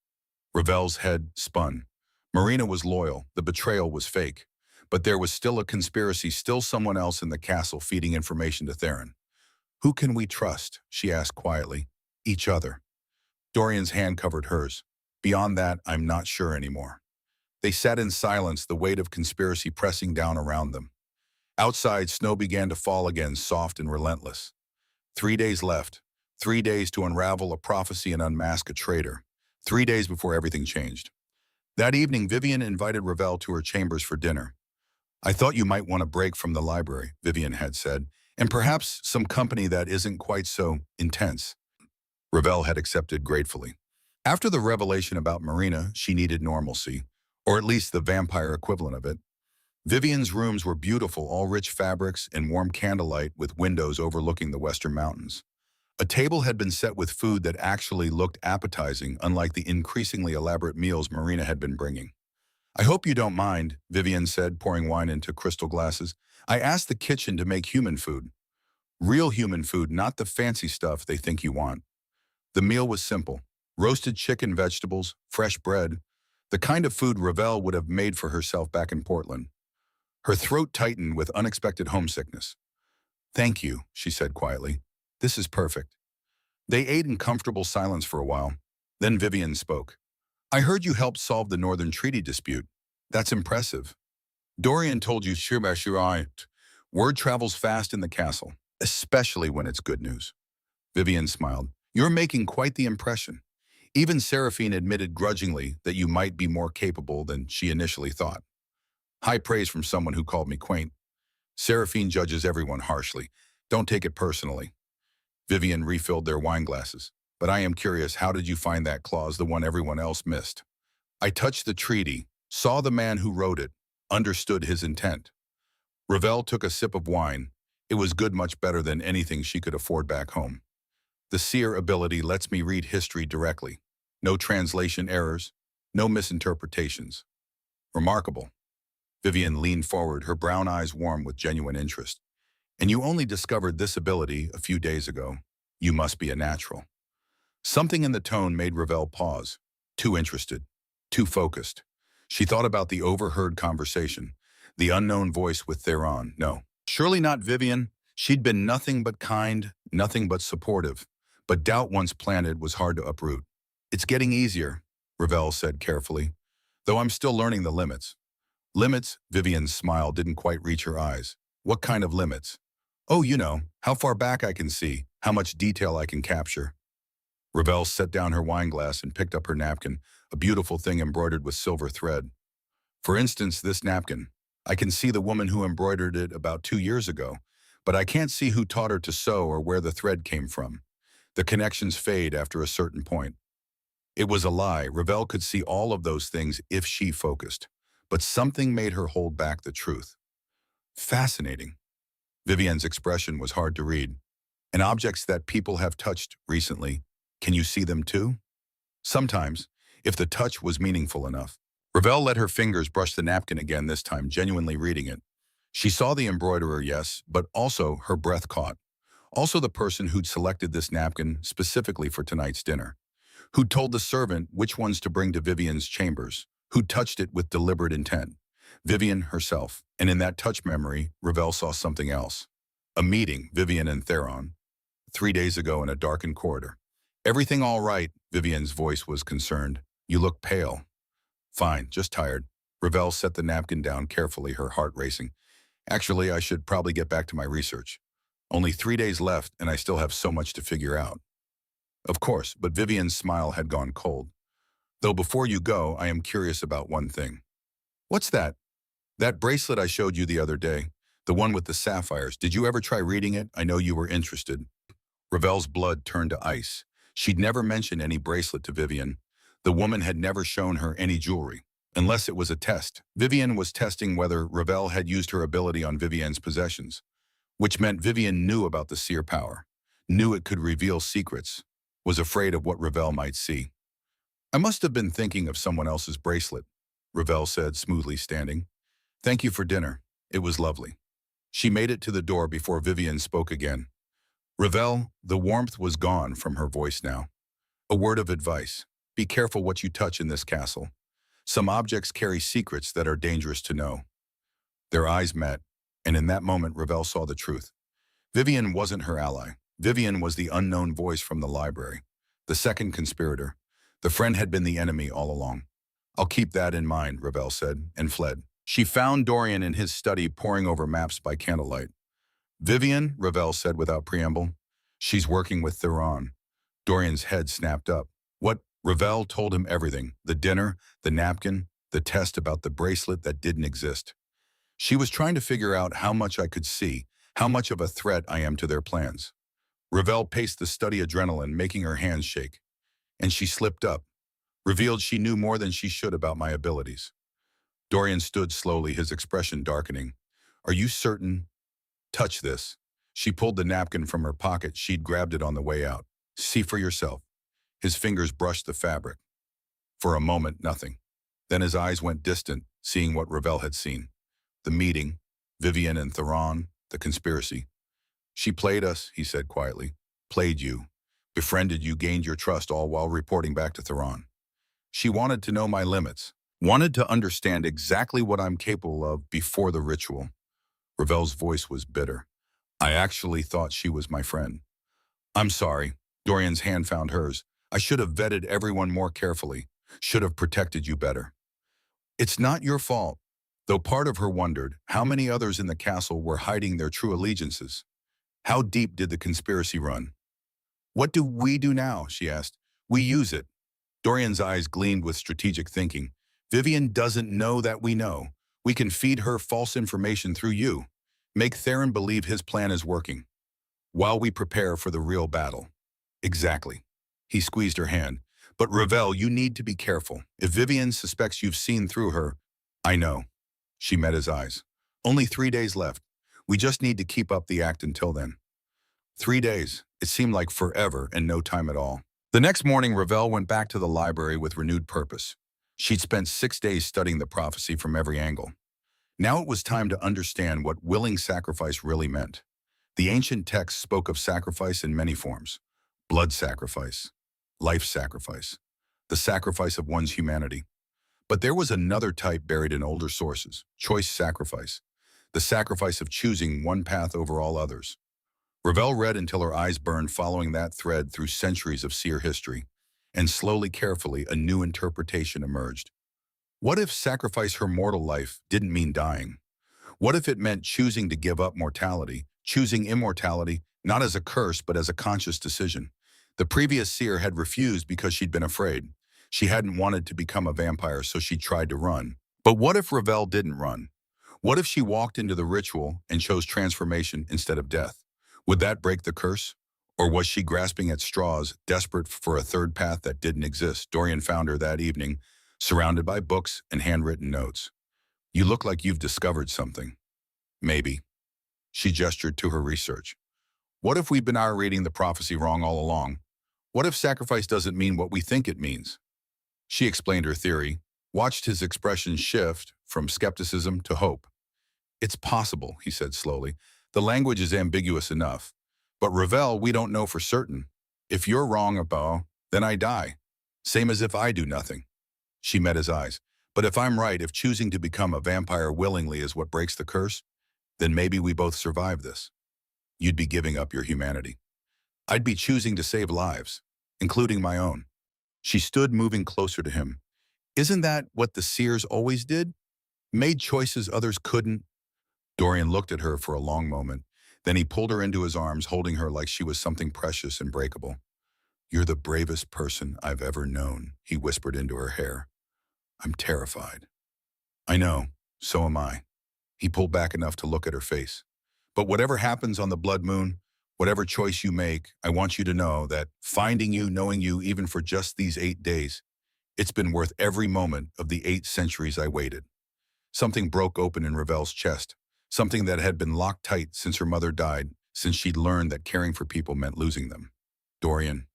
Ravel's head spun. Marina was loyal, the betrayal was fake. But there was still a conspiracy, still someone else in the castle feeding information to Theron. Who can we trust? She asked quietly. Each other. Dorian's hand covered hers. Beyond that, I'm not sure anymore. They sat in silence, the weight of conspiracy pressing down around them. Outside, snow began to fall again, soft and relentless. 3 days left. 3 days to unravel a prophecy and unmask a traitor. 3 days before everything changed. That evening, Vivian invited Ravel to her chambers for dinner. I thought you might want a break from the library, Vivian had said, and perhaps some company that isn't quite so intense. Ravel had accepted gratefully. After the revelation about Marina, she needed normalcy, or at least the vampire equivalent of it. Vivian's rooms were beautiful, all rich fabrics and warm candlelight with windows overlooking the western mountains. A table had been set with food that actually looked appetizing, unlike the increasingly elaborate meals Marina had been bringing. I hope you don't mind, Vivian said, pouring wine into crystal glasses. I asked the kitchen to make human food. Real human food, not the fancy stuff they think you want. The meal was simple. Roasted chicken, vegetables, fresh bread, the kind of food Ravel would have made for herself back in Portland. Her throat tightened with unexpected homesickness. Thank you, she said quietly. This is perfect. They ate in comfortable silence for a while. Then Vivian spoke. I heard you helped solve the Northern Treaty dispute. That's impressive. Dorian told you word travels fast in the castle, especially when it's good news. Vivian smiled. You're making quite the impression. Even Seraphine admitted grudgingly that you might be more capable than she initially thought. High praise from someone who called me quaint. Seraphine judges everyone harshly. Don't take it personally. Vivian refilled their wine glasses. But I am curious, how did you find that clause, the one everyone else missed? I touched the treaty, saw the man who wrote it, understood his intent. Ravel took a sip of wine. It was good, much better than anything she could afford back home. The seer ability lets me read history directly. No translation errors, no misinterpretations. Remarkable. Vivian leaned forward, her brown eyes warm with genuine interest. And you only discovered this ability a few days ago. You must be a natural. Something in the tone made Ravel pause. Too interested, too focused. She thought about the overheard conversation, the unknown voice with Theron. No, surely not Vivian. She'd been nothing but kind, nothing but supportive. But doubt once planted was hard to uproot. It's getting easier, Ravel said carefully, though I'm still learning the limits. Limits? Vivian's smile didn't quite reach her eyes. What kind of limits? Oh, you know, how far back I can see, how much detail I can capture. Ravel set down her wine glass and picked up her napkin, a beautiful thing embroidered with silver thread. For instance, this napkin. I can see the woman who embroidered it about 2 years ago, but I can't see who taught her to sew or where the thread came from. The connections fade after a certain point. It was a lie. Ravel could see all of those things if she focused, but something made her hold back the truth. Fascinating. Vivian's expression was hard to read. And objects that people have touched recently, can you see them too? Sometimes, if the touch was meaningful enough. Ravel let her fingers brush the napkin again, this time genuinely reading it. She saw the embroiderer, yes, but also her breath caught. Also the person who'd selected this napkin specifically for tonight's dinner. Who'd told the servant which ones to bring to Vivian's chambers. Who'd touched it with deliberate intent. Vivian herself. And in that touch memory, Ravel saw something else. A meeting, Vivian and Theron. 3 days ago in a darkened corridor. Everything all right? Vivian's voice was concerned. You look pale. Fine, just tired. Ravel set the napkin down carefully, her heart racing. Actually, I should probably get back to my research. Only 3 days left, and I still have so much to figure out. Of course, but Vivian's smile had gone cold. Though before you go, I am curious about one thing. What's that? That bracelet I showed you the other day. The one with the sapphires. Did you ever try reading it? I know you were interested. Ravel's blood turned to ice. She'd never mentioned any bracelet to Vivian. The woman had never shown her any jewelry, unless it was a test. Vivian was testing whether Ravel had used her ability on Vivian's possessions, which meant Vivian knew about the seer power, knew it could reveal secrets, was afraid of what Ravel might see. I must have been thinking of someone else's bracelet, Ravel said, smoothly standing. Thank you for dinner. It was lovely. She made it to the door before Vivian spoke again. Ravel, the warmth was gone from her voice now. A word of advice. Be careful what you touch in this castle. Some objects carry secrets that are dangerous to know. Their eyes met, and in that moment Ravel saw the truth. Vivian wasn't her ally. Vivian was the unknown voice from the library, the second conspirator. The friend had been the enemy all along. I'll keep that in mind, Ravel said, and fled. She found Dorian in his study poring over maps by candlelight. Vivian, Ravel said without preamble. She's working with Theron. Dorian's head snapped up. What? Ravel told him everything. The dinner, the napkin, the test about the bracelet that didn't exist. She was trying to figure out how much I could see, how much of a threat I am to their plans. Ravel paced the study adrenaline, making her hands shake. And she slipped up, revealed she knew more than she should about my abilities. Dorian stood slowly, his expression darkening. Are you certain? Touch this. She pulled the napkin from her pocket. She'd grabbed it on the way out. See for yourself. His fingers brushed the fabric. For a moment, nothing. Then his eyes went distant, seeing what Ravel had seen. The meeting, Vivian and Theron, the conspiracy. She played us, he said quietly. Played you. Befriended you, gained your trust, all while reporting back to Theron. She wanted to know my limits. Wanted to understand exactly what I'm capable of before the ritual. Ravel's voice was bitter. I actually thought she was my friend. I'm sorry. Dorian's hand found hers. I should have vetted everyone more carefully. Should have protected you better. It's not your fault. Though part of her wondered how many others in the castle were hiding their true allegiances. How deep did the conspiracy run? What do we do now? She asked. We use it. Dorian's eyes gleamed with strategic thinking. Vivian doesn't know that we know. We can feed her false information through you. Make Theron believe his plan is working. While we prepare for the real battle. Exactly. He squeezed her hand. But Ravel, you need to be careful. If Vivian suspects you've seen through her, I know. She met his eyes. Only 3 days left. We just need to keep up the act until then. 3 days. It seemed like forever and no time at all. The next morning, Ravel went back to the library with renewed purpose. She'd spent 6 days studying the prophecy from every angle. Now it was time to understand what willing sacrifice really meant. The ancient texts spoke of sacrifice in many forms. Blood sacrifice, life sacrifice, the sacrifice of one's humanity. But there was another type buried in older sources, choice sacrifice, the sacrifice of choosing one path over all others. Ravel read until her eyes burned, following that thread through centuries of seer history, and slowly, carefully, a new interpretation emerged. What if sacrifice her mortal life didn't mean dying? What if it meant choosing to give up mortality, choosing immortality, not as a curse but as a conscious decision? The previous seer had refused because she'd been afraid. She hadn't wanted to become a vampire, so she tried to run. But what if Ravel didn't run? What if she walked into the ritual and chose transformation instead of death? Would that break the curse? Or was she grasping at straws, desperate for a third path that didn't exist? Dorian found her that evening, surrounded by books and handwritten notes. You look like you've discovered something. Maybe. She gestured to her research. What if we've been reading the prophecy wrong all along? What if sacrifice doesn't mean what we think it means? She explained her theory, watched his expression shift from skepticism to hope. It's possible, he said slowly. The language is ambiguous enough. But Ravel, we don't know for certain. If you're wrong about, then I die. Same as if I do nothing. She met his eyes. But if I'm right, if choosing to become a vampire willingly is what breaks the curse, then maybe we both survive this. You'd be giving up your humanity. I'd be choosing to save lives, including my own. She stood, moving closer to him. Isn't that what the seers always did? Made choices others couldn't? Dorian looked at her for a long moment. Then he pulled her into his arms, holding her like she was something precious and breakable. You're the bravest person I've ever known, he whispered into her hair. I'm terrified. I know, so am I. He pulled back enough to look at her face. But whatever happens on the blood moon, whatever choice you make, I want you to know that finding you, knowing you, even for just these 8 days, it's been worth every moment of the 8 centuries I waited. Something broke open in Ravel's chest, something that had been locked tight since her mother died, since she'd learned that caring for people meant losing them. Dorian.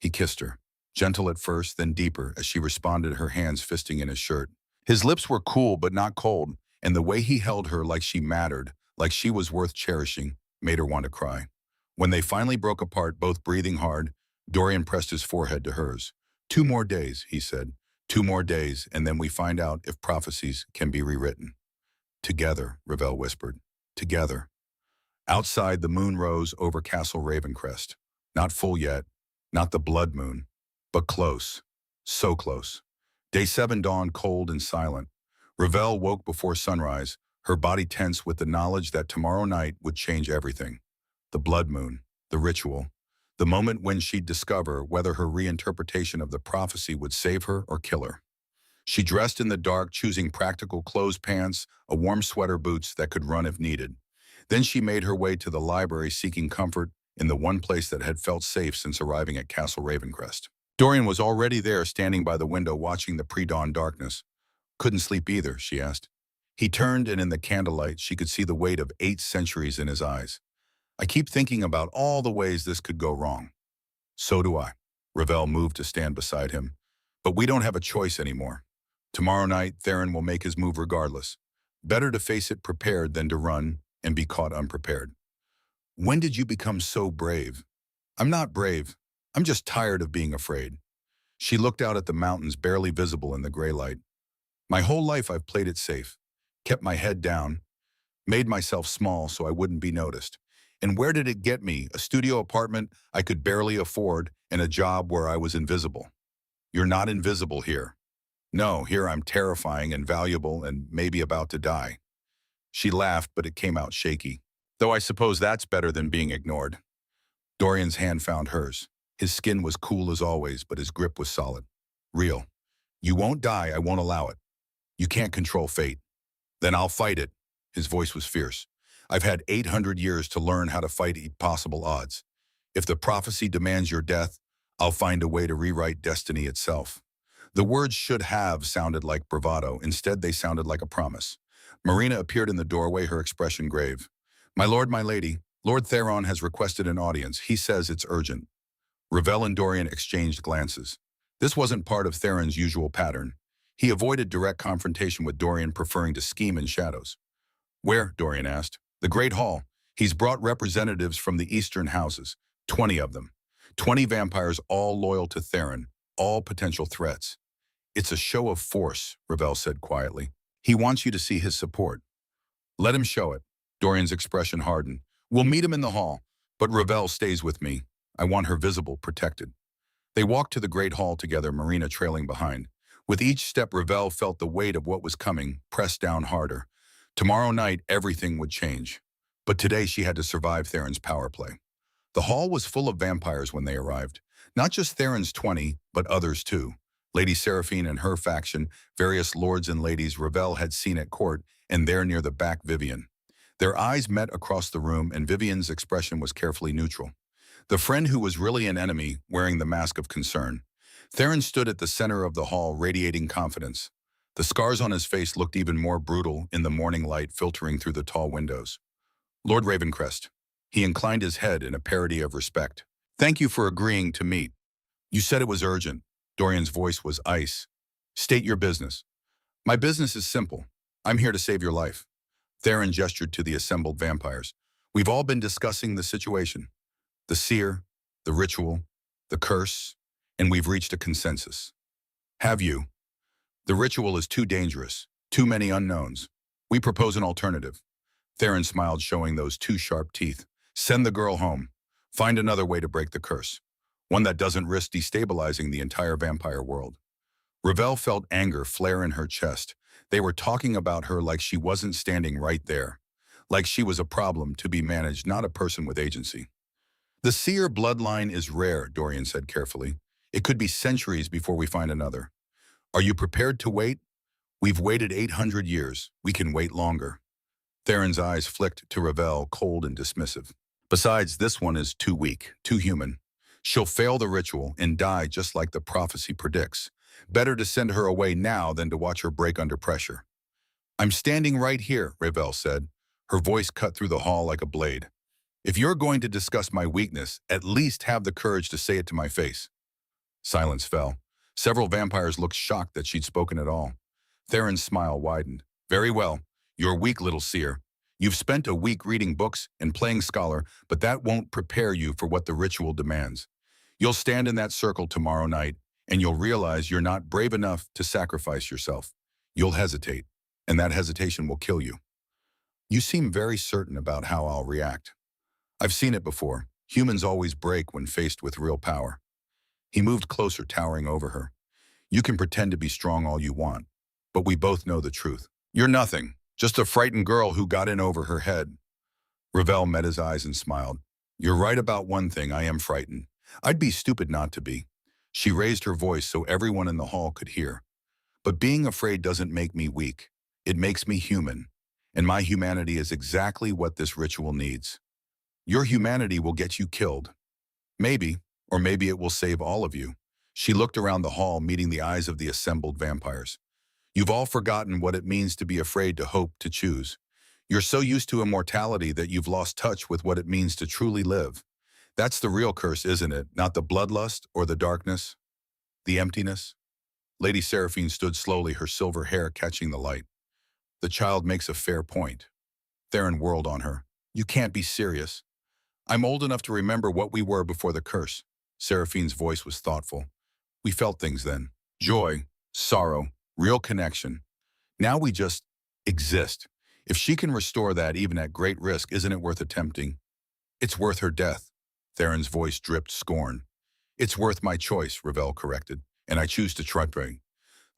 He kissed her, gentle at first, then deeper as she responded, her hands fisting in his shirt. His lips were cool but not cold, and the way he held her like she mattered, like she was worth cherishing, made her want to cry. When they finally broke apart, both breathing hard, Dorian pressed his forehead to hers. 2 more days, he said. 2 more days, and then we find out if prophecies can be rewritten. Together, Ravel whispered. Together. Outside, the moon rose over Castle Ravencrest. Not full yet, not the blood moon, but close. So close. Day 7 dawned cold and silent. Ravel woke before sunrise, her body tense with the knowledge that tomorrow night would change everything. The blood moon, the ritual, the moment when she'd discover whether her reinterpretation of the prophecy would save her or kill her. She dressed in the dark, choosing practical clothes, pants, a warm sweater, boots that could run if needed. Then she made her way to the library, seeking comfort in the one place that had felt safe since arriving at Castle Ravencrest. Dorian was already there, standing by the window, watching the pre-dawn darkness. Couldn't sleep either, she asked. He turned, and in the candlelight, she could see the weight of 8 centuries in his eyes. I keep thinking about all the ways this could go wrong. So do I. Ravel moved to stand beside him. But we don't have a choice anymore. Tomorrow night, Theron will make his move regardless. Better to face it prepared than to run and be caught unprepared. When did you become so brave? I'm not brave. I'm just tired of being afraid. She looked out at the mountains, barely visible in the gray light. My whole life I've played it safe, kept my head down, made myself small so I wouldn't be noticed. And where did it get me? A studio apartment I could barely afford and a job where I was invisible. You're not invisible here. No, here I'm terrifying and valuable and maybe about to die. She laughed, but it came out shaky. Though I suppose that's better than being ignored. Dorian's hand found hers. His skin was cool as always, but his grip was solid. Real. You won't die, I won't allow it. You can't control fate. Then I'll fight it. His voice was fierce. I've had 800 years to learn how to fight impossible odds. If the prophecy demands your death, I'll find a way to rewrite destiny itself. The words should have sounded like bravado. Instead, they sounded like a promise. Marina appeared in the doorway, her expression grave. My lord, my lady, Lord Theron has requested an audience. He says it's urgent. Ravel and Dorian exchanged glances. This wasn't part of Theron's usual pattern. He avoided direct confrontation with Dorian, preferring to scheme in shadows. Where? Dorian asked. The Great Hall. He's brought representatives from the eastern houses, 20 of them. 20 vampires, all loyal to Theron, all potential threats. It's a show of force, Ravel said quietly. He wants you to see his support. Let him show it. Dorian's expression hardened. We'll meet him in the hall, but Ravel stays with me. I want her visible, protected. They walked to the Great Hall together, Marina trailing behind. With each step, Ravel felt the weight of what was coming, pressed down harder. Tomorrow night, everything would change. But today she had to survive Theron's power play. The hall was full of vampires when they arrived. Not just Theron's 20, but others too. Lady Seraphine and her faction, various lords and ladies Ravel had seen at court, and there near the back Vivian. Their eyes met across the room, and Vivian's expression was carefully neutral. The friend who was really an enemy, wearing the mask of concern. Theron stood at the center of the hall, radiating confidence. The scars on his face looked even more brutal in the morning light filtering through the tall windows. Lord Ravencrest. He inclined his head in a parody of respect. Thank you for agreeing to meet. You said it was urgent. Dorian's voice was ice. State your business. My business is simple. I'm here to save your life. Theron gestured to the assembled vampires. We've all been discussing the situation. The seer, the ritual, the curse, and we've reached a consensus. Have you? The ritual is too dangerous, too many unknowns. We propose an alternative. Theron smiled, showing those 2 sharp teeth. Send the girl home. Find another way to break the curse. One that doesn't risk destabilizing the entire vampire world. Ravel felt anger flare in her chest. They were talking about her like she wasn't standing right there. Like she was a problem to be managed, not a person with agency. The seer bloodline is rare, Dorian said carefully. It could be centuries before we find another. Are you prepared to wait? We've waited 800 years. We can wait longer. Theron's eyes flicked to Ravel, cold and dismissive. Besides, this one is too weak, too human. She'll fail the ritual and die just like the prophecy predicts. Better to send her away now than to watch her break under pressure. I'm standing right here, Ravel said. Her voice cut through the hall like a blade. If you're going to discuss my weakness, at least have the courage to say it to my face. Silence fell. Several vampires looked shocked that she'd spoken at all. Theron's smile widened. Very well. You're weak, little seer. You've spent a week reading books and playing scholar, but that won't prepare you for what the ritual demands. You'll stand in that circle tomorrow night, and you'll realize you're not brave enough to sacrifice yourself. You'll hesitate, and that hesitation will kill you. You seem very certain about how I'll react. I've seen it before. Humans always break when faced with real power. He moved closer, towering over her. You can pretend to be strong all you want, but we both know the truth. You're nothing, just a frightened girl who got in over her head. Ravel met his eyes and smiled. You're right about one thing, I am frightened. I'd be stupid not to be. She raised her voice so everyone in the hall could hear. But being afraid doesn't make me weak. It makes me human. And my humanity is exactly what this ritual needs. Your humanity will get you killed. Maybe, or maybe it will save all of you. She looked around the hall, meeting the eyes of the assembled vampires. You've all forgotten what it means to be afraid, to hope, to choose. You're so used to immortality that you've lost touch with what it means to truly live. That's the real curse, isn't it? Not the bloodlust or the darkness, the emptiness. Lady Seraphine stood slowly, her silver hair catching the light. The child makes a fair point. Theron whirled on her. You can't be serious. I'm old enough to remember what we were before the curse. Seraphine's voice was thoughtful. We felt things then. Joy, sorrow, real connection. Now we just exist. If she can restore that even at great risk, isn't it worth attempting? It's worth her death. Theron's voice dripped scorn. It's worth my choice, Ravel corrected, and I choose to try.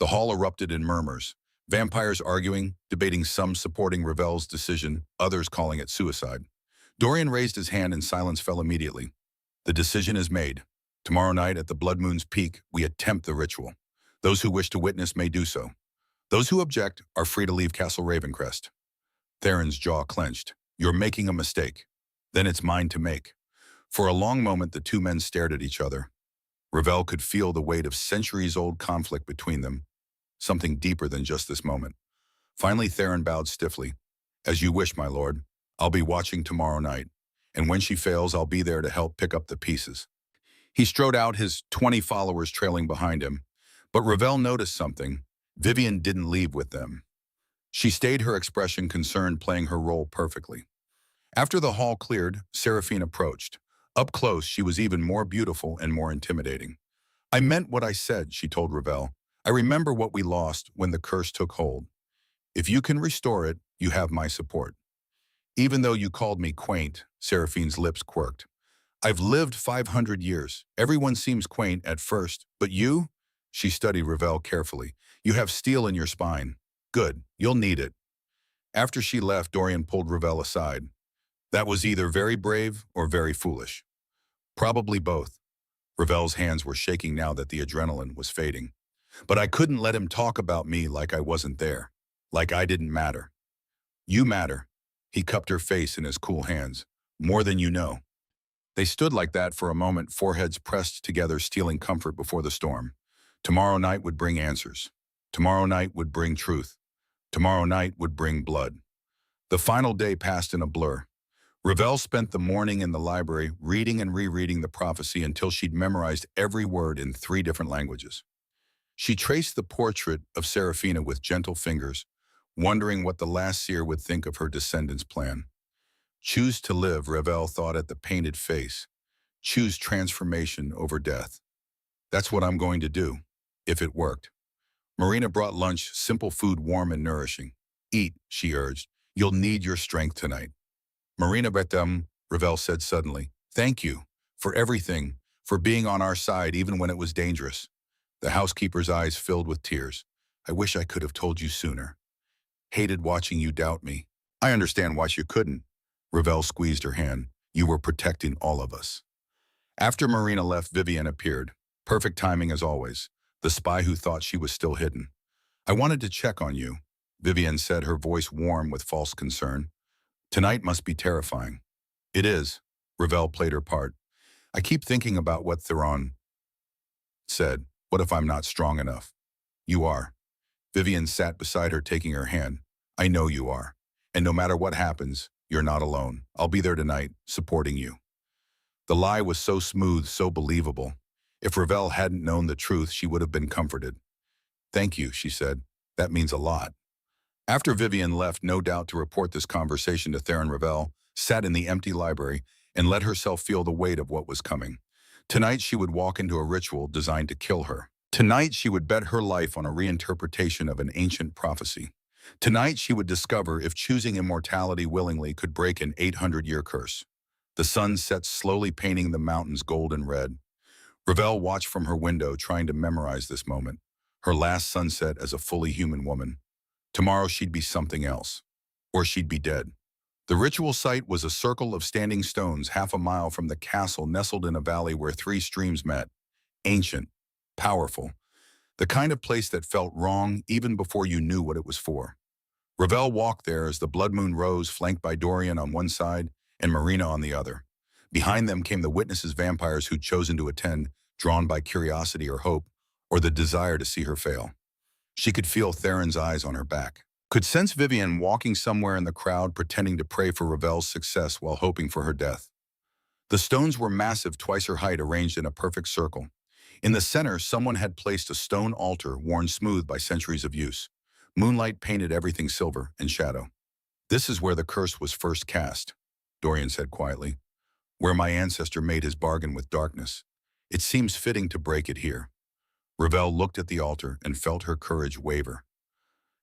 The hall erupted in murmurs. Vampires arguing, debating, some supporting Ravel's decision, others calling it suicide. Dorian raised his hand and silence fell immediately. The decision is made. Tomorrow night at the Blood Moon's peak, we attempt the ritual. Those who wish to witness may do so. Those who object are free to leave Castle Ravencrest. Theron's jaw clenched. You're making a mistake. Then it's mine to make. For a long moment, the two men stared at each other. Ravel could feel the weight of centuries-old conflict between them, something deeper than just this moment. Finally, Theron bowed stiffly. As you wish, my lord. I'll be watching tomorrow night, and when she fails, I'll be there to help pick up the pieces. He strode out, his 20 followers trailing behind him. But Ravel noticed something. Vivian didn't leave with them. She stayed, her expression concerned, playing her role perfectly. After the hall cleared, Seraphine approached. Up close, she was even more beautiful and more intimidating. I meant what I said, she told Ravel. I remember what we lost when the curse took hold. If you can restore it, you have my support. Even though you called me quaint, Seraphine's lips quirked. I've lived 500 years. Everyone seems quaint at first, but you? She studied Ravel carefully. You have steel in your spine. Good, you'll need it. After she left, Dorian pulled Ravel aside. That was either very brave or very foolish. Probably both. Ravel's hands were shaking now that the adrenaline was fading. But I couldn't let him talk about me like I wasn't there, like I didn't matter. You matter. He cupped her face in his cool hands. More than you know. They stood like that for a moment, foreheads pressed together, stealing comfort before the storm. Tomorrow night would bring answers. Tomorrow night would bring truth. Tomorrow night would bring blood. The final day passed in a blur. Ravel spent the morning in the library, reading and rereading the prophecy until she'd memorized every word in 3 different languages. She traced the portrait of Seraphina with gentle fingers, wondering what the last seer would think of her descendants' plan. Choose to live, Ravel thought at the painted face. Choose transformation over death. That's what I'm going to do, if it worked. Marina brought lunch, simple food, warm and nourishing. Eat, she urged. You'll need your strength tonight. Marina bedtime, Ravel said suddenly. Thank you for everything, for being on our side even when it was dangerous. The housekeeper's eyes filled with tears. I wish I could have told you sooner. Hated watching you doubt me. I understand why you couldn't. Ravel squeezed her hand. You were protecting all of us. After Marina left, Vivian appeared. Perfect timing as always. The spy who thought she was still hidden. I wanted to check on you, Vivian said, her voice warm with false concern. Tonight must be terrifying. It is. Ravel played her part. I keep thinking about what Theron said. What if I'm not strong enough? You are. Vivian sat beside her, taking her hand. I know you are. And no matter what happens, you're not alone. I'll be there tonight, supporting you. The lie was so smooth, so believable. If Ravel hadn't known the truth, she would have been comforted. Thank you, she said. That means a lot. After Vivian left, no doubt to report this conversation to Theron, Ravel sat in the empty library and let herself feel the weight of what was coming. Tonight she would walk into a ritual designed to kill her. Tonight she would bet her life on a reinterpretation of an ancient prophecy. Tonight she would discover if choosing immortality willingly could break an 800-year curse. The sun set slowly, painting the mountains gold and red. Ravel watched from her window, trying to memorize this moment, her last sunset as a fully human woman. Tomorrow she'd be something else, or she'd be dead. The ritual site was a circle of standing stones half a mile from the castle, nestled in a valley where three streams met. Ancient, powerful, the kind of place that felt wrong even before you knew what it was for. Ravel walked there as the blood moon rose, flanked by Dorian on one side and Marina on the other. Behind them came the witnesses, vampires who'd chosen to attend, drawn by curiosity or hope, or the desire to see her fail. She could feel Theron's eyes on her back, could sense Vivian walking somewhere in the crowd, pretending to pray for Ravel's success while hoping for her death. The stones were massive, twice her height, arranged in a perfect circle. In the center, someone had placed a stone altar worn smooth by centuries of use. Moonlight painted everything silver and shadow. "This is where the curse was first cast," Dorian said quietly, "where my ancestor made his bargain with darkness. It seems fitting to break it here." Ravel looked at the altar and felt her courage waver.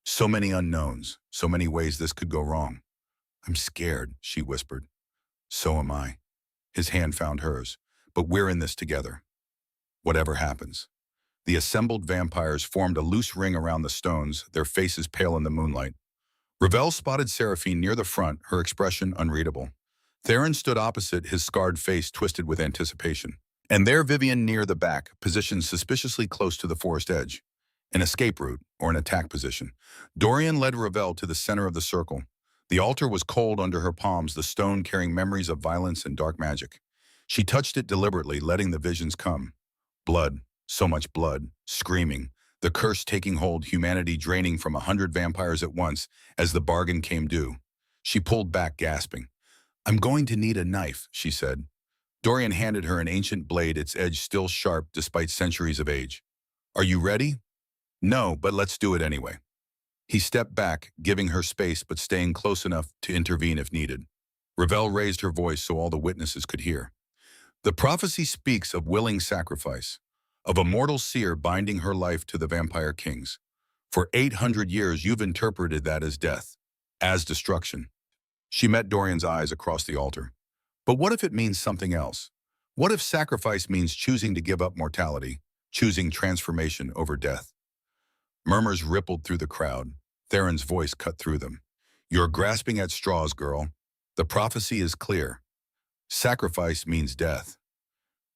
So many unknowns, so many ways this could go wrong. "I'm scared," she whispered. "So am I." His hand found hers. "But we're in this together. Whatever happens." The assembled vampires formed a loose ring around the stones, their faces pale in the moonlight. Ravel spotted Seraphine near the front, her expression unreadable. Theron stood opposite, his scarred face twisted with anticipation. And there Vivian near the back, positioned suspiciously close to the forest edge. An escape route, or an attack position. Dorian led Ravel to the center of the circle. The altar was cold under her palms, the stone carrying memories of violence and dark magic. She touched it deliberately, letting the visions come. Blood, so much blood, screaming, the curse taking hold, humanity draining from 100 vampires at once as the bargain came due. She pulled back, gasping. "I'm going to need a knife," she said. Dorian handed her an ancient blade, its edge still sharp despite centuries of age. "Are you ready?" "No, but let's do it anyway." He stepped back, giving her space but staying close enough to intervene if needed. Ravel raised her voice so all the witnesses could hear. "The prophecy speaks of willing sacrifice, of a mortal seer binding her life to the vampire kings. For 800 years you've interpreted that as death, as destruction." She met Dorian's eyes across the altar. "But what if it means something else? What if sacrifice means choosing to give up mortality, choosing transformation over death?" Murmurs rippled through the crowd. Theron's voice cut through them. "You're grasping at straws, girl. The prophecy is clear. Sacrifice means death."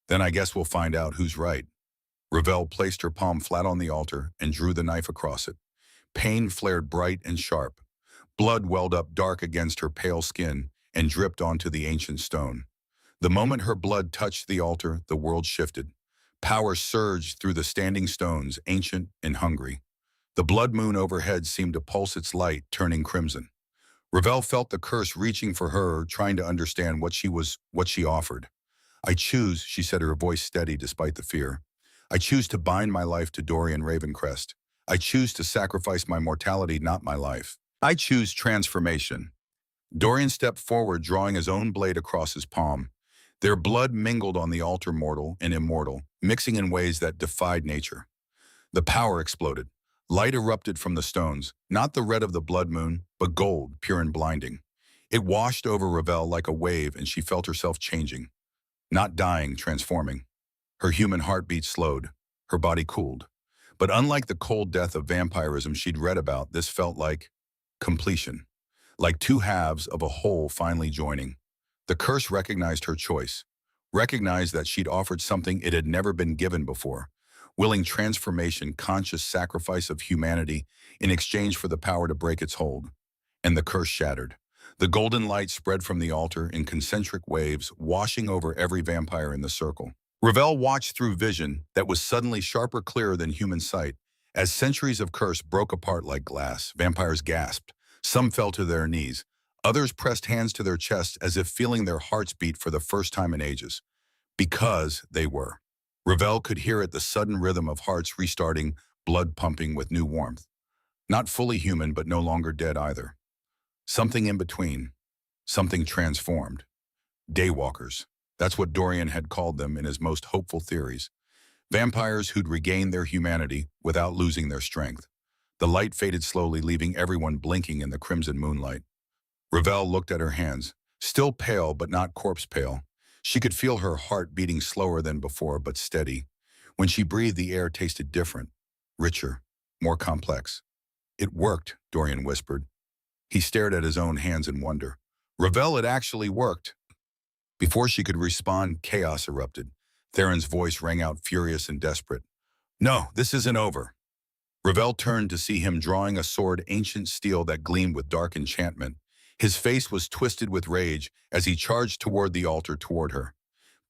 "Then I guess we'll find out who's right." Ravel placed her palm flat on the altar and drew the knife across it. Pain flared bright and sharp. Blood welled up dark against her pale skin and dripped onto the ancient stone. The moment her blood touched the altar, the world shifted. Power surged through the standing stones, ancient and hungry. The blood moon overhead seemed to pulse its light, turning crimson. Ravel felt the curse reaching for her, trying to understand what she offered. "I choose," she said, her voice steady despite the fear. "I choose to bind my life to Dorian Ravencrest. I choose to sacrifice my mortality, not my life. I choose transformation." Dorian stepped forward, drawing his own blade across his palm. Their blood mingled on the altar, mortal and immortal, mixing in ways that defied nature. The power exploded. Light erupted from the stones, not the red of the blood moon, but gold, pure and blinding. It washed over Ravel like a wave, and she felt herself changing. Not dying, transforming. Her human heartbeat slowed. Her body cooled. But unlike the cold death of vampirism she'd read about, this felt like completion. Like two halves of a whole finally joining. The curse recognized her choice. Recognized that she'd offered something it had never been given before. Willing transformation, conscious sacrifice of humanity in exchange for the power to break its hold. And the curse shattered. The golden light spread from the altar in concentric waves, washing over every vampire in the circle. Ravel watched through vision that was suddenly sharper, clearer than human sight. As centuries of curse broke apart like glass, vampires gasped. Some fell to their knees. Others pressed hands to their chests as if feeling their hearts beat for the first time in ages. Because they were. Ravel could hear it, the sudden rhythm of hearts restarting, blood pumping with new warmth. Not fully human, but no longer dead either. Something in between. Something transformed. Daywalkers. That's what Dorian had called them in his most hopeful theories. Vampires who'd regained their humanity without losing their strength. The light faded slowly, leaving everyone blinking in the crimson moonlight. Ravel looked at her hands, still pale but not corpse pale. She could feel her heart beating slower than before, but steady. When she breathed, the air tasted different, richer, more complex. It worked, Dorian whispered. He stared at his own hands in wonder. Ravel, it actually worked. Before she could respond, chaos erupted. Theron's voice rang out furious and desperate. No, this isn't over. Ravel turned to see him drawing a sword, ancient steel that gleamed with dark enchantment. His face was twisted with rage as he charged toward the altar toward her.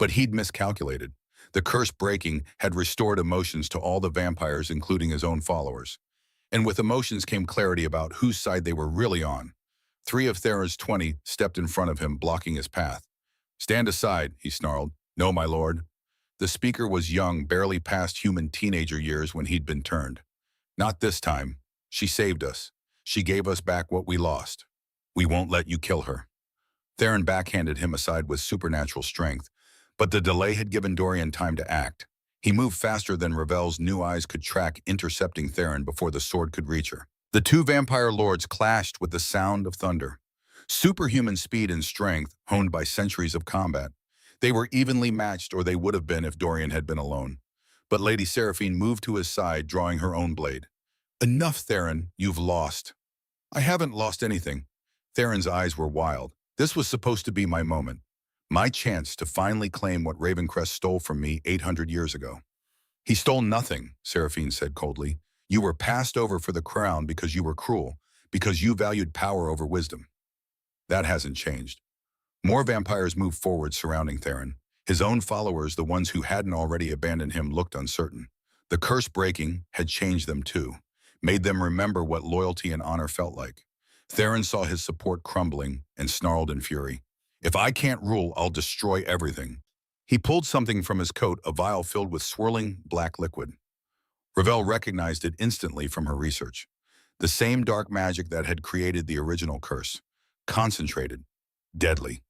But he'd miscalculated. The curse breaking had restored emotions to all the vampires, including his own followers. And with emotions came clarity about whose side they were really on. 3 of Theron's 20 stepped in front of him, blocking his path. Stand aside, he snarled. No, my lord. The speaker was young, barely past human teenager years when he'd been turned. Not this time. She saved us. She gave us back what we lost. We won't let you kill her. Theron backhanded him aside with supernatural strength, but the delay had given Dorian time to act. He moved faster than Ravel's new eyes could track, intercepting Theron before the sword could reach her. The 2 vampire lords clashed with the sound of thunder. Superhuman speed and strength, honed by centuries of combat. They were evenly matched, or they would have been if Dorian had been alone. But Lady Seraphine moved to his side, drawing her own blade. Enough, Theron, you've lost. I haven't lost anything. Theron's eyes were wild. This was supposed to be my moment. My chance to finally claim what Ravencrest stole from me 800 years ago. He stole nothing, Seraphine said coldly. You were passed over for the crown because you were cruel, because you valued power over wisdom. That hasn't changed. More vampires moved forward, surrounding Theron. His own followers, the ones who hadn't already abandoned him, looked uncertain. The curse breaking had changed them too, made them remember what loyalty and honor felt like. Theron saw his support crumbling and snarled in fury. If I can't rule, I'll destroy everything. He pulled something from his coat, a vial filled with swirling black liquid. Ravel recognized it instantly from her research. The same dark magic that had created the original curse. Concentrated. Deadly.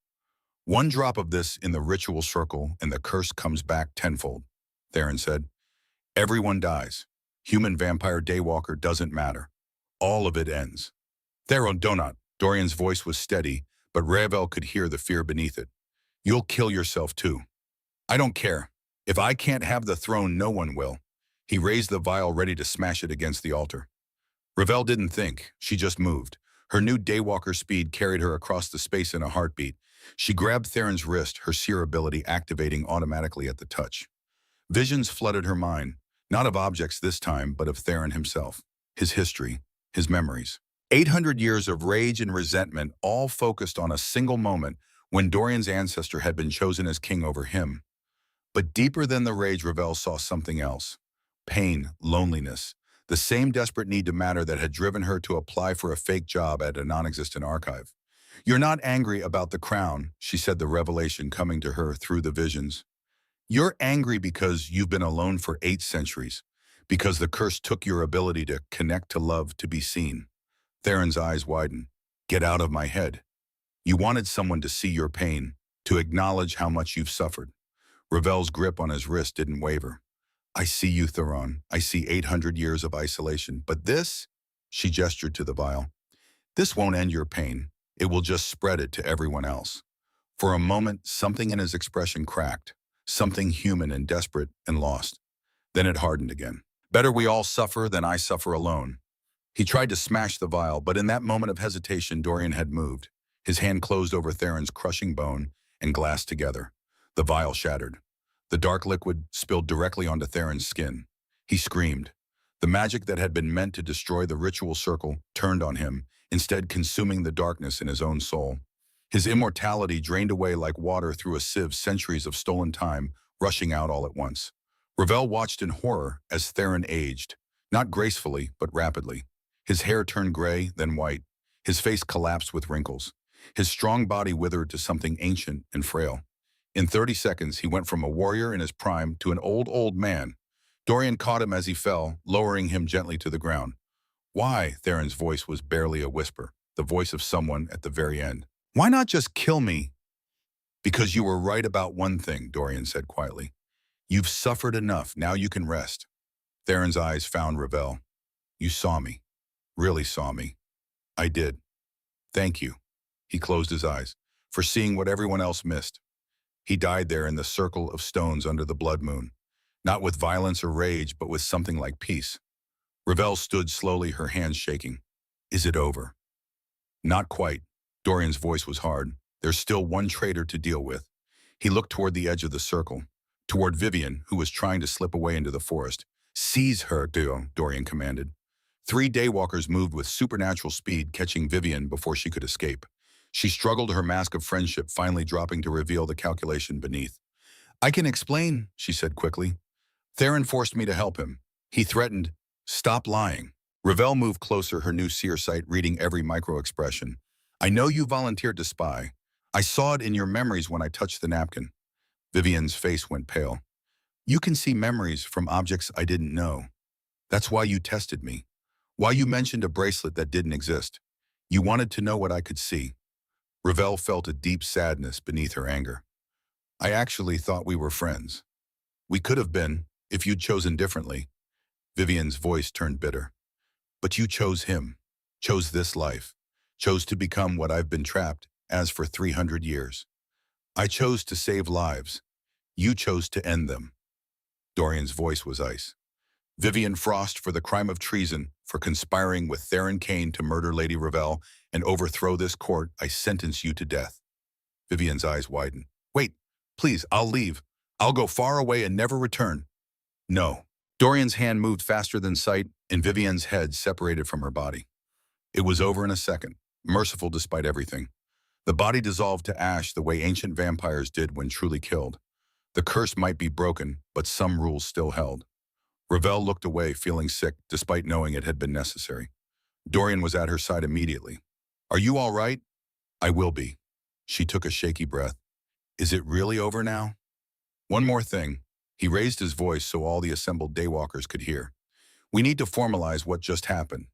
1 drop of this in the ritual circle and the curse comes back tenfold, Theron said. Everyone dies. Human, vampire, daywalker, doesn't matter. All of it ends. Theron, donut. Dorian's voice was steady, but Ravel could hear the fear beneath it. You'll kill yourself too. I don't care. If I can't have the throne, no one will. He raised the vial, ready to smash it against the altar. Ravel didn't think. She just moved. Her new daywalker speed carried her across the space in a heartbeat. She grabbed Theron's wrist, her seer ability activating automatically at the touch. Visions flooded her mind, not of objects this time, but of Theron himself, his history, his memories. 800 years of rage and resentment, all focused on a single moment when Dorian's ancestor had been chosen as king over him. But deeper than the rage, Ravel saw something else. Pain, loneliness, the same desperate need to matter that had driven her to apply for a fake job at a non-existent archive. You're not angry about the crown, she said, the revelation coming to her through the visions. You're angry because you've been alone for 8 centuries, because the curse took your ability to connect, to love, to be seen. Theron's eyes widened. Get out of my head. You wanted someone to see your pain, to acknowledge how much you've suffered. Ravel's grip on his wrist didn't waver. I see you, Theron. I see 800 years of isolation. But this, she gestured to the vial, this won't end your pain. It will just spread it to everyone else. For a moment, something in his expression cracked, something human and desperate and lost. Then it hardened again. Better we all suffer than I suffer alone. He tried to smash the vial, but in that moment of hesitation, Dorian had moved. His hand closed over Theron's crushing bone and glass together. The vial shattered. The dark liquid spilled directly onto Theron's skin. He screamed. The magic that had been meant to destroy the ritual circle turned on him, instead consuming the darkness in his own soul. His immortality drained away like water through a sieve, centuries of stolen time rushing out all at once. Ravel watched in horror as Theron aged, not gracefully, but rapidly. His hair turned gray, then white. His face collapsed with wrinkles. His strong body withered to something ancient and frail. In 30 seconds, he went from a warrior in his prime to an old man. Dorian caught him as he fell, lowering him gently to the ground. Why? Theron's voice was barely a whisper, the voice of someone at the very end. Why not just kill me? Because you were right about one thing, Dorian said quietly. You've suffered enough, now you can rest. Theron's eyes found Ravel. You saw me. Really saw me. I did. Thank you. He closed his eyes, for seeing what everyone else missed. He died there in the circle of stones under the blood moon, not with violence or rage, but with something like peace. Ravel stood slowly, her hands shaking. Is it over? Not quite. Dorian's voice was hard. There's still one traitor to deal with. He looked toward the edge of the circle, toward Vivian, who was trying to slip away into the forest. Seize her, Dorian commanded. 3 daywalkers moved with supernatural speed, catching Vivian before she could escape. She struggled, her mask of friendship finally dropping to reveal the calculation beneath. I can explain, she said quickly. Theron forced me to help him. He threatened, stop lying. Ravel moved closer, her new seer sight reading every micro-expression. I know you volunteered to spy. I saw it in your memories when I touched the napkin. Vivian's face went pale. You can see memories from objects I didn't know. That's why you tested me. Why you mentioned a bracelet that didn't exist. You wanted to know what I could see. Ravel felt a deep sadness beneath her anger. I actually thought we were friends. We could have been, if you'd chosen differently. Vivian's voice turned bitter. But you chose him, chose this life, chose to become what I've been trapped as for 300 years. I chose to save lives. You chose to end them. Dorian's voice was ice. Vivian Frost for the crime of treason, for conspiring with Theron Kane to murder Lady Ravel and overthrow this court, I sentence you to death. Vivian's eyes widened. Wait, please, I'll leave. I'll go far away and never return. No. Dorian's hand moved faster than sight, and Vivian's head separated from her body. It was over in a second, merciful despite everything. The body dissolved to ash the way ancient vampires did when truly killed. The curse might be broken, but some rules still held. Ravel looked away, feeling sick, despite knowing it had been necessary. Dorian was at her side immediately. Are you all right? I will be. She took a shaky breath. Is it really over now? One more thing. He raised his voice so all the assembled daywalkers could hear. We need to formalize what just happened.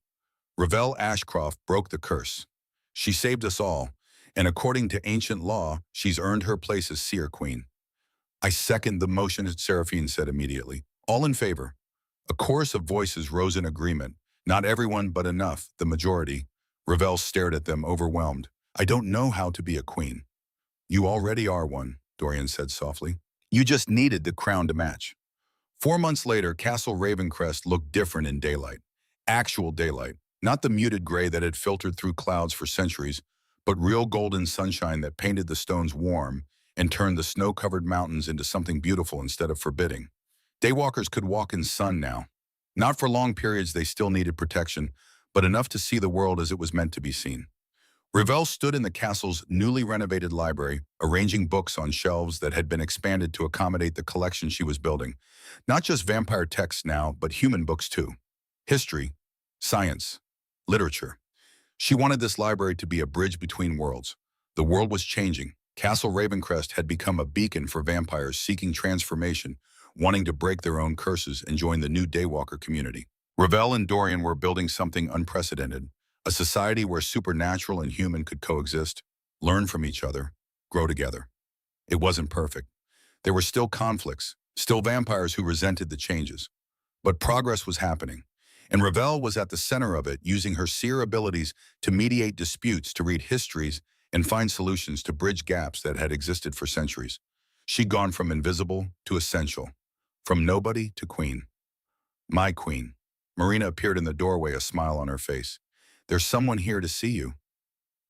Ravel Ashcroft broke the curse. She saved us all, and according to ancient law, she's earned her place as Seer Queen. I second the motion, Seraphine said immediately. All in favor. A chorus of voices rose in agreement. Not everyone, but enough, the majority. Ravel stared at them, overwhelmed. I don't know how to be a queen. You already are one, Dorian said softly. You just needed the crown to match. 4 months later, Castle Ravencrest looked different in daylight. Actual daylight, not the muted gray that had filtered through clouds for centuries, but real golden sunshine that painted the stones warm and turned the snow-covered mountains into something beautiful instead of forbidding. Daywalkers could walk in sun now. Not for long periods, they still needed protection, but enough to see the world as it was meant to be seen. Ravel stood in the castle's newly renovated library, arranging books on shelves that had been expanded to accommodate the collection she was building. Not just vampire texts now, but human books too. History, science, literature. She wanted this library to be a bridge between worlds. The world was changing. Castle Ravencrest had become a beacon for vampires seeking transformation, wanting to break their own curses and join the new Daywalker community. Ravel and Dorian were building something unprecedented. A society where supernatural and human could coexist, learn from each other, grow together. It wasn't perfect. There were still conflicts, still vampires who resented the changes. But progress was happening, and Ravel was at the center of it, using her seer abilities to mediate disputes, to read histories, and find solutions to bridge gaps that had existed for centuries. She'd gone from invisible to essential, from nobody to queen. My queen. Marina appeared in the doorway, a smile on her face. There's someone here to see you.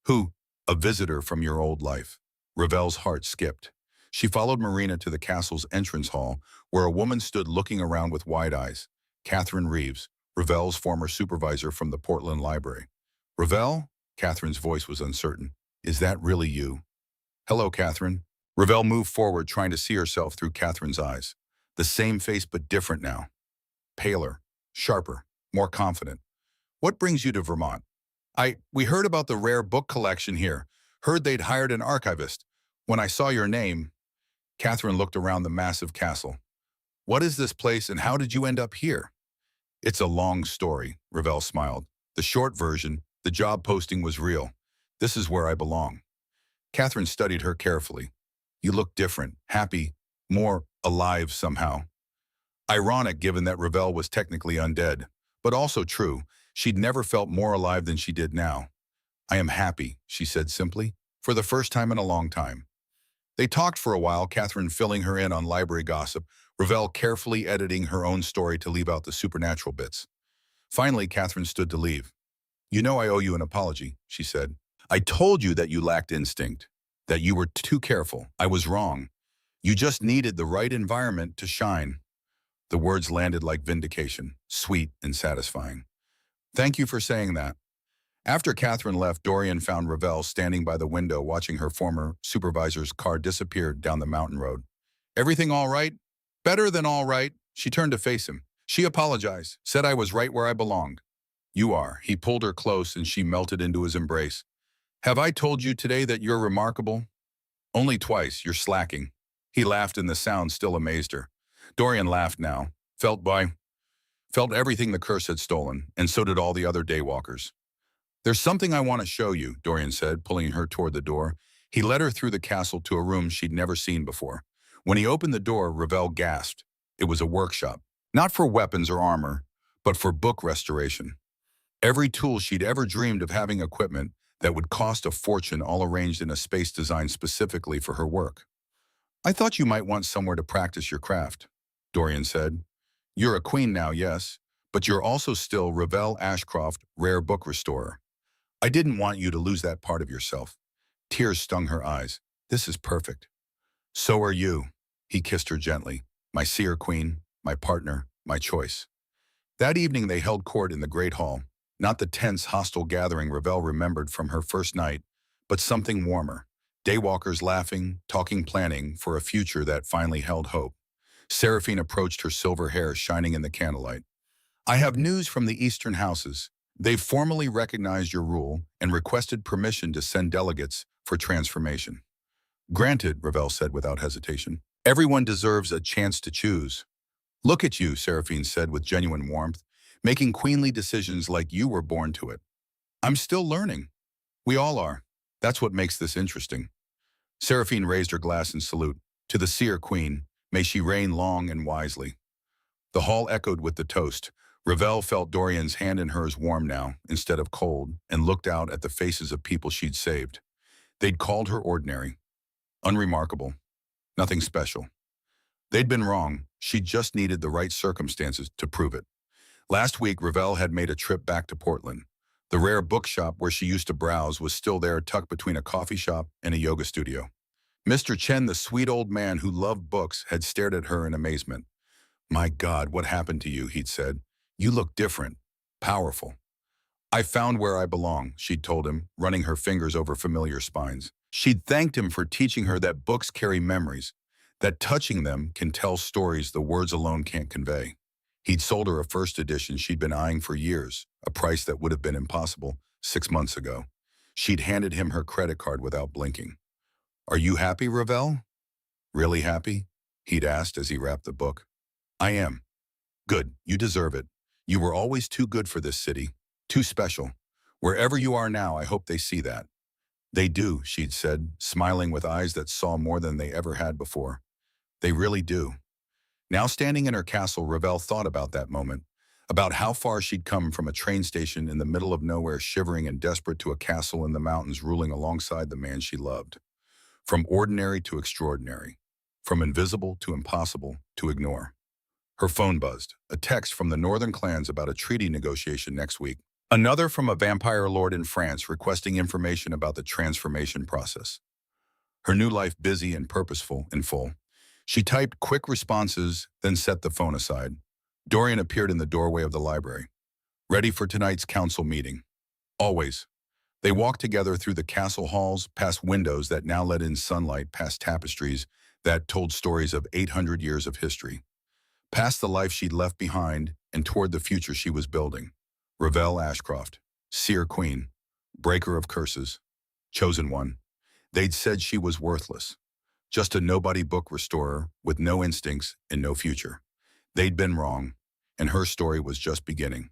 Who? A visitor from your old life. Ravel's heart skipped. She followed Marina to the castle's entrance hall, where a woman stood looking around with wide eyes. Catherine Reeves, Ravel's former supervisor from the Portland Library. Ravel? Catherine's voice was uncertain. Is that really you? Hello, Catherine. Ravel moved forward, trying to see herself through Catherine's eyes. The same face, but different now. Paler, sharper, more confident. What brings you to Vermont? We heard about the rare book collection here. Heard they'd hired an archivist. When I saw your name, Catherine looked around the massive castle. What is this place and how did you end up here? It's a long story, Ravel smiled. The short version, the job posting was real. This is where I belong. Catherine studied her carefully. You look different, happy, more alive somehow. Ironic given that Ravel was technically undead, but also true. She'd never felt more alive than she did now. I am happy, she said simply, for the first time in a long time. They talked for a while, Catherine filling her in on library gossip, Ravel carefully editing her own story to leave out the supernatural bits. Finally, Catherine stood to leave. You know I owe you an apology, she said. I told you that you lacked instinct, that you were too careful. I was wrong. You just needed the right environment to shine. The words landed like vindication, sweet and satisfying. Thank you for saying that. After Catherine left, Dorian found Ravel standing by the window watching her former supervisor's car disappear down the mountain road. Everything all right? Better than all right. She turned to face him. She apologized, said I was right where I belonged. You are. He pulled her close and she melted into his embrace. Have I told you today that you're remarkable? Only twice, you're slacking. He laughed and the sound still amazed her. Dorian laughed now, felt everything the curse had stolen, and so did all the other daywalkers. There's something I want to show you, Dorian said, pulling her toward the door. He led her through the castle to a room she'd never seen before. When he opened the door, Ravel gasped. It was a workshop, not for weapons or armor, but for book restoration. Every tool she'd ever dreamed of having equipment that would cost a fortune all arranged in a space designed specifically for her work. I thought you might want somewhere to practice your craft, Dorian said. You're a queen now, yes, but you're also still Ravel Ashcroft, rare book restorer. I didn't want you to lose that part of yourself. Tears stung her eyes. This is perfect. So are you. He kissed her gently. My seer queen, my partner, my choice. That evening they held court in the great hall. Not the tense, hostile gathering Ravel remembered from her first night, but something warmer. Daywalkers laughing, talking, planning for a future that finally held hope. Seraphine approached, her silver hair shining in the candlelight. I have news from the Eastern houses. They've formally recognized your rule and requested permission to send delegates for transformation. Granted, Ravel said without hesitation. Everyone deserves a chance to choose. Look at you, Seraphine said with genuine warmth, making queenly decisions like you were born to it. I'm still learning. We all are. That's what makes this interesting. Seraphine raised her glass in salute. To the seer queen, may she reign long and wisely. The hall echoed with the toast. Ravel felt Dorian's hand in hers warm now, instead of cold, and looked out at the faces of people she'd saved. They'd called her ordinary, unremarkable, nothing special. They'd been wrong. She just needed the right circumstances to prove it. Last week, Ravel had made a trip back to Portland. The rare bookshop where she used to browse was still there, tucked between a coffee shop and a yoga studio. Mr. Chen, the sweet old man who loved books, had stared at her in amazement. My God, what happened to you, he'd said. You look different, powerful. I found where I belong, she'd told him, running her fingers over familiar spines. She'd thanked him for teaching her that books carry memories, that touching them can tell stories the words alone can't convey. He'd sold her a first edition she'd been eyeing for years, a price that would have been impossible 6 months ago. She'd handed him her credit card without blinking. Are you happy, Ravel? Really happy? He'd asked as he wrapped the book. I am. Good, you deserve it. You were always too good for this city, too special. Wherever you are now, I hope they see that. They do, she'd said, smiling with eyes that saw more than they ever had before. They really do. Now standing in her castle, Ravel thought about that moment, about how far she'd come from a train station in the middle of nowhere, shivering and desperate, to a castle in the mountains ruling alongside the man she loved. From ordinary to extraordinary, from invisible to impossible to ignore. Her phone buzzed, a text from the northern clans about a treaty negotiation next week. Another from a vampire lord in France requesting information about the transformation process. Her new life busy and purposeful and full. She typed quick responses, then set the phone aside. Dorian appeared in the doorway of the library. Ready for tonight's council meeting. Always. They walked together through the castle halls, past windows that now let in sunlight, past tapestries that told stories of 800 years of history. Past the life she'd left behind and toward the future she was building. Ravel Ashcroft, seer queen, breaker of curses, chosen one. They'd said she was worthless. Just a nobody book restorer with no instincts and no future. They'd been wrong, and her story was just beginning.